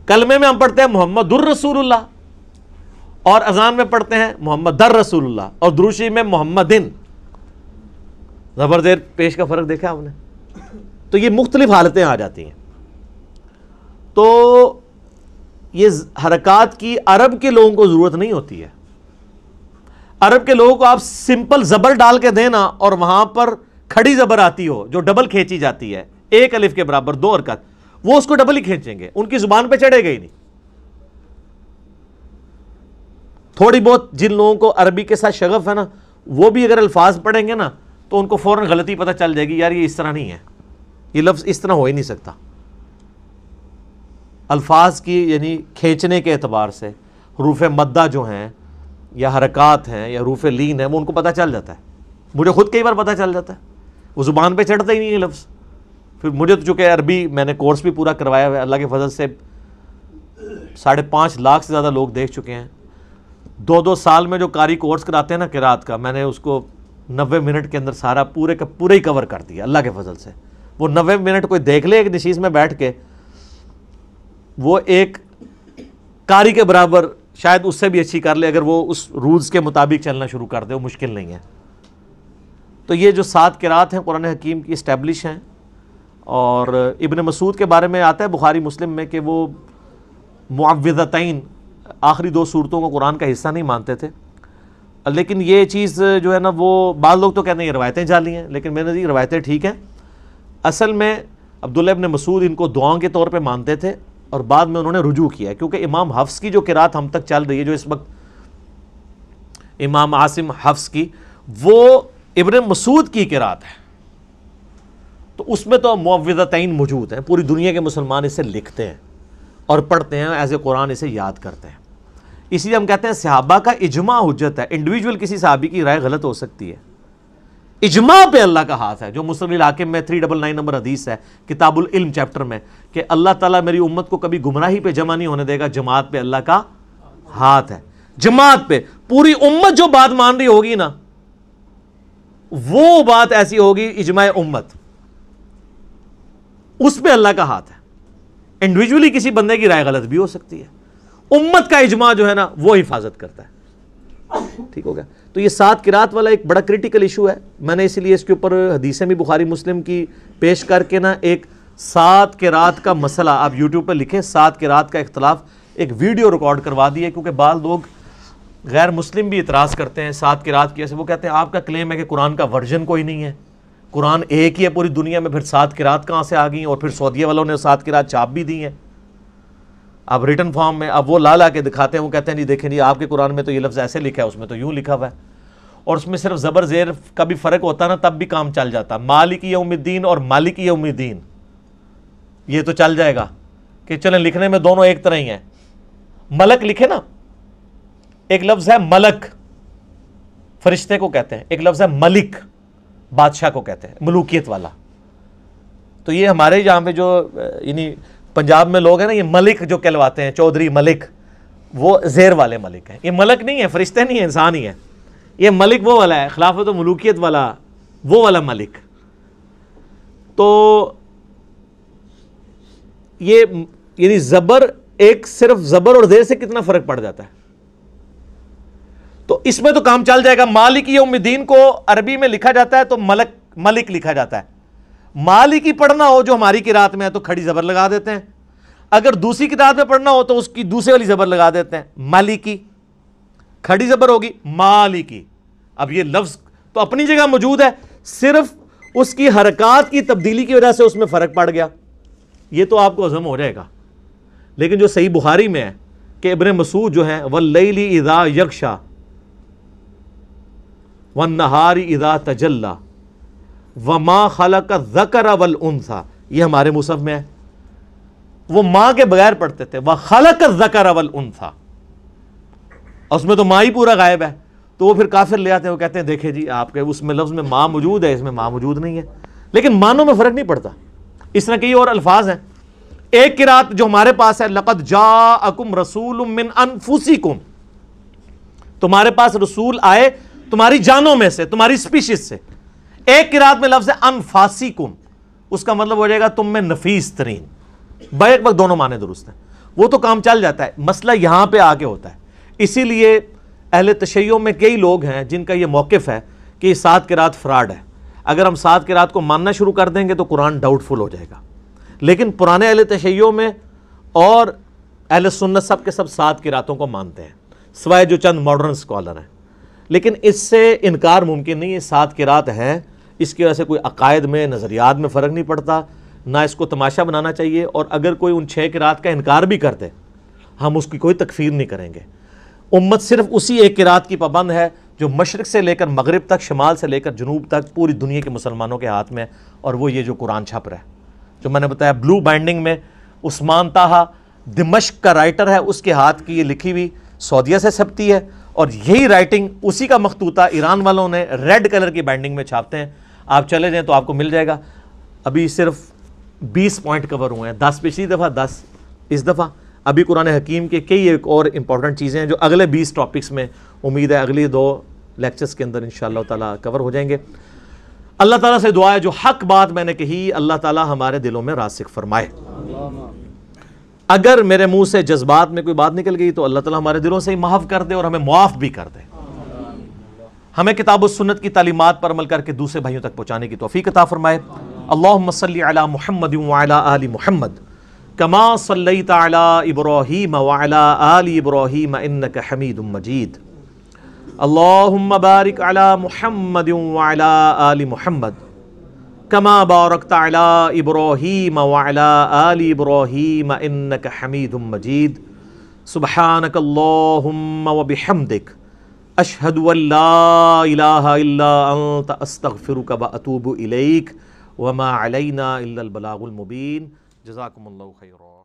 A: کلمے میں ہم پڑھتے ہیں محمد الرسول اللہ, اور اذان میں پڑھتے ہیں محمد در رسول اللہ, اور دروشی میں محمدن. زبر زیر پیش کا فرق دیکھا آپ نے؟ تو یہ مختلف حالتیں آ جاتی ہیں. تو یہ حرکات کی عرب کے لوگوں کو ضرورت نہیں ہوتی ہے. عرب کے لوگوں کو آپ سمپل زبر ڈال کے دینا, اور وہاں پر کھڑی زبر آتی ہو جو ڈبل کھینچی جاتی ہے, 1 الف کے برابر 2 حرکات, وہ اس کو ڈبل ہی کھینچیں گے, ان کی زبان پہ چڑھے گا ہی نہیں. تھوڑی بہت جن لوگوں کو عربی کے ساتھ شغف ہے نا, وہ بھی اگر الفاظ پڑھیں گے نا تو ان کو فوراً غلطی پتہ چل جائے گی, یار یہ اس طرح نہیں ہے, یہ لفظ اس طرح ہو ہی نہیں سکتا. الفاظ کی یعنی کھینچنے کے اعتبار سے حروف مدہ جو ہیں یا حرکات ہیں یا حروف لین ہیں, وہ ان کو پتہ چل جاتا ہے. مجھے خود کئی بار پتہ چل جاتا ہے, وہ زبان پہ چڑھتا ہی نہیں ہے لفظ. پھر مجھے تو چونکہ عربی میں نے کورس بھی پورا کروایا ہوا ہے, اللہ کے فضل سے 5.5 لاکھ سے زیادہ لوگ دیکھ چکے ہیں. 2 سال میں جو قاری کورس کراتے ہیں نا قرات کا, میں نے اس کو 90 منٹ کے اندر سارا پورے کا پورا ہی کور کر دیا اللہ کے فضل سے. وہ 90 منٹ کوئی دیکھ لے ایک نشیز میں بیٹھ کے, وہ ایک قاری کے برابر شاید اس سے بھی اچھی کر لے اگر وہ اس رولز کے مطابق چلنا شروع کر دے، وہ مشکل نہیں ہے۔ تو یہ جو 7 قرات ہیں قرآن حکیم کی اسٹیبلش ہیں، اور ابن مسعود کے بارے میں آتا ہے بخاری مسلم میں کہ وہ معوذتین آخری 2 صورتوں کو قرآن کا حصہ نہیں مانتے تھے، لیکن یہ چیز جو ہے نا وہ بعض لوگ تو کہتے ہیں یہ روایتیں جعلی ہیں، لیکن میرے نزدیک روایتیں ٹھیک ہیں۔ اصل میں عبداللہ ابن مسعود ان کو دعاؤں کے طور پہ مانتے تھے، اور بعد میں انہوں نے رجوع کیا ہے، کیونکہ امام حفص کی جو قرات ہم تک چل رہی ہے، جو اس وقت امام عاصم حفص کی، وہ ابن مسعود کی قرات ہے، تو اس میں تو معوذتین موجود ہیں، پوری دنیا کے مسلمان اسے لکھتے ہیں اور پڑھتے ہیں، ایز اے قرآن اسے یاد کرتے ہیں۔ اسی لیے ہم کہتے ہیں صحابہ کا اجماع حجت ہے، انڈیویجول کسی صحابی کی رائے غلط ہو سکتی ہے، اجماع پہ اللہ کا ہاتھ ہے، جو مسلم الحاکم میں 399 نمبر حدیث ہے کتاب العلم چیپٹر میں، کہ اللہ تعالیٰ میری امت کو کبھی گمراہی پہ جمع نہیں ہونے دے گا، جماعت پہ اللہ کا ہاتھ ہے۔ جماعت پہ پوری امت جو بات مان رہی ہوگی نا، وہ بات ایسی ہوگی اجماع امت، اس پہ اللہ کا ہاتھ ہے۔ انڈیویجولی کسی بندے کی رائے غلط بھی ہو سکتی ہے، امت کا اجماع جو ہے نا وہ حفاظت کرتا ہے۔ ٹھیک ہو گیا؟ تو یہ 7 قرات والا ایک بڑا کریٹیکل ایشو ہے، میں نے اسی لیے اس کے اوپر حدیثیں بھی بخاری مسلم کی پیش کر کے نا ایک 7 قرات کا مسئلہ آپ یوٹیوب پہ لکھیں، 7 قرات کا اختلاف، ایک ویڈیو ریکارڈ کروا دی ہے، کیونکہ بعض لوگ غیر مسلم بھی اعتراض کرتے ہیں 7 قرات کی، ایسے وہ کہتے ہیں آپ کا کلیم ہے کہ قرآن کا ورژن کوئی نہیں ہے، قرآن ایک ہی ہے پوری دنیا میں، پھر 7 قرات کہاں سے آ گئیں؟ اور پھر سعودیہ والوں نے 7 قرات چھاپ بھی دی ہیں اب ریٹن فارم میں، اب وہ لا کے دکھاتے ہیں، وہ کہتے ہیں جی دیکھیں جی آپ کے قرآن میں تو یہ لفظ ایسے لکھا ہے، اس میں تو یوں لکھا ہوا ہے، اور اس میں صرف زبر زیر کا بھی فرق ہوتا نا تب بھی کام چل جاتا، مالک یوم الدین اور مالک یوم الدین، یہ تو چل جائے گا کہ چلیں لکھنے میں دونوں ایک طرح ہی ہیں۔ ملک لکھے نا، ایک لفظ ہے ملک فرشتے کو کہتے ہیں، ایک لفظ ہے ملک بادشاہ کو کہتے ہیں، ملوکیت والا۔ تو یہ ہمارے یہاں پہ جو یعنی پنجاب میں لوگ ہیں نا، یہ ملک جو کہلواتے ہیں، چودھری ملک، وہ زیر والے ملک ہیں، یہ ملک نہیں ہے، فرشتے نہیں ہیں، انسان ہی ہے، یہ ملک وہ والا ہے، خلافت و ملوکیت والا، وہ والا ملک۔ تو یہ یعنی زبر، ایک صرف زبر اور زیر سے کتنا فرق پڑ جاتا ہے، تو اس میں تو کام چل جائے گا۔ مالک یوم الدین کو عربی میں لکھا جاتا ہے تو ملک لکھا جاتا ہے، مالک ہی پڑھنا ہو جو ہماری قرات میں ہے تو کھڑی زبر لگا دیتے ہیں، اگر دوسری قرات میں پڑھنا ہو تو اس کی دوسری والی زبر لگا دیتے ہیں، مالکی، کھڑی زبر ہوگی مالکی۔ اب یہ لفظ تو اپنی جگہ موجود ہے، صرف اس کی حرکات کی تبدیلی کی وجہ سے اس میں فرق پڑ گیا، یہ تو آپ کو ہضم ہو جائے گا۔ لیکن جو صحیح بخاری میں ہے کہ ابن مسعود جو ہیں واللیل اذا یغشا والنہار اذا تجلی وما خلق الذکر والانثی، یہ ہمارے مصحف میں ہے، وہ ماں کے بغیر پڑھتے تھے، وخلق الذکر والانثی، اس میں تو ماں ہی پورا غائب ہے، تو وہ پھر کافر لے آتے ہیں، وہ کہتے ہیں دیکھیں جی آپ کے اس میں لفظ میں ماں موجود ہے، اس میں ماں موجود نہیں ہے، لیکن معنوں میں فرق نہیں پڑتا۔ اس طرح کئی اور الفاظ ہیں۔ ایک قرات جو ہمارے پاس ہے، لقد جاءکم رسول من انفسکم، تمہارے پاس رسول آئے تمہاری جانوں میں سے، تمہاری سپیشیز سے۔ ایک قرات میں لفظ ہے انفاسکم، اس کا مطلب ہو جائے گا تم میں نفیس ترین، بیک وقت دونوں معنی درست ہیں، وہ تو کام چل جاتا ہے، مسئلہ یہاں پہ آ کے ہوتا ہے۔ اسی لیے اہل تشیع میں کئی لوگ ہیں جن کا یہ موقف ہے کہ یہ 7 قرات فراڈ ہے، اگر ہم 7 قرات کو ماننا شروع کر دیں گے تو قرآن ڈاؤٹ فل ہو جائے گا۔ لیکن پرانے اہل تشیع میں اور اہل سنت سب کے سب 7 قراتوں کو مانتے ہیں، سوائے جو چند ماڈرن اسکالر ہیں، لیکن اس سے انکار ممکن نہیں ہے، 7 قرات ہیں، اس کی وجہ سے کوئی عقائد میں نظریات میں فرق نہیں پڑتا، نہ اس کو تماشا بنانا چاہیے، اور اگر کوئی ان 6 قرات کا انکار بھی کرتے ہم اس کی کوئی تکفیر نہیں کریں گے۔ امت صرف اسی ایک قرات کی پابند ہے جو مشرق سے لے کر مغرب تک، شمال سے لے کر جنوب تک پوری دنیا کے مسلمانوں کے ہاتھ میں ہے، اور وہ یہ جو قرآن چھپ رہا ہے، جو میں نے بتایا بلو بائنڈنگ میں، عثمان طاہا دمشق کا رائٹر ہے، اس کے ہاتھ کی یہ لکھی ہوئی سعودیہ سے چھپتی ہے، اور یہی رائٹنگ اسی کا مخطوطہ ایران والوں نے ریڈ کلر کی بائنڈنگ میں چھاپتے ہیں، آپ چلے جائیں تو آپ کو مل جائے گا۔ ابھی صرف 20 پوائنٹ کور ہوئے ہیں، 10 پچھلی دفعہ، 10 اس دفعہ۔ ابھی قرآن حکیم کے کئی ایک اور امپورٹنٹ چیزیں ہیں جو اگلے 20 ٹاپکس میں امید ہے اگلی 2 لیکچرز کے اندر انشاءاللہ تعالیٰ کور ہو جائیں گے۔ اللہ تعالیٰ سے دعا ہے جو حق بات میں نے کہی اللہ تعالیٰ ہمارے دلوں میں راسخ فرمائے۔ اگر میرے منہ سے جذبات میں کوئی بات نکل گئی تو اللہ تعالیٰ ہمارے دلوں سے ہی محو کر دے اور ہمیں معاف بھی کر دے. ہمیں کتاب و سنت کی تعلیمات پر عمل کر کے دوسرے بھائیوں تک پہنچانے کی توفیق عطا فرمائے. اللہم صلی علی محمد وعلی آل محمد کما صلیت علی ابراہیم وعلی آل ابراہیم انک حمید مجید. اللہم بارک علی محمد وعلی آل محمد کما بارکت علی ابراہیم وعلی آل ابراہیم انک حمید مجید. سبحانک اللہم وبحمدک اشہد ان لا الہ الا انت استغفرک واتوب الیک وما علینا الا البلاغ المبین. جزاکم اللہ خیرا.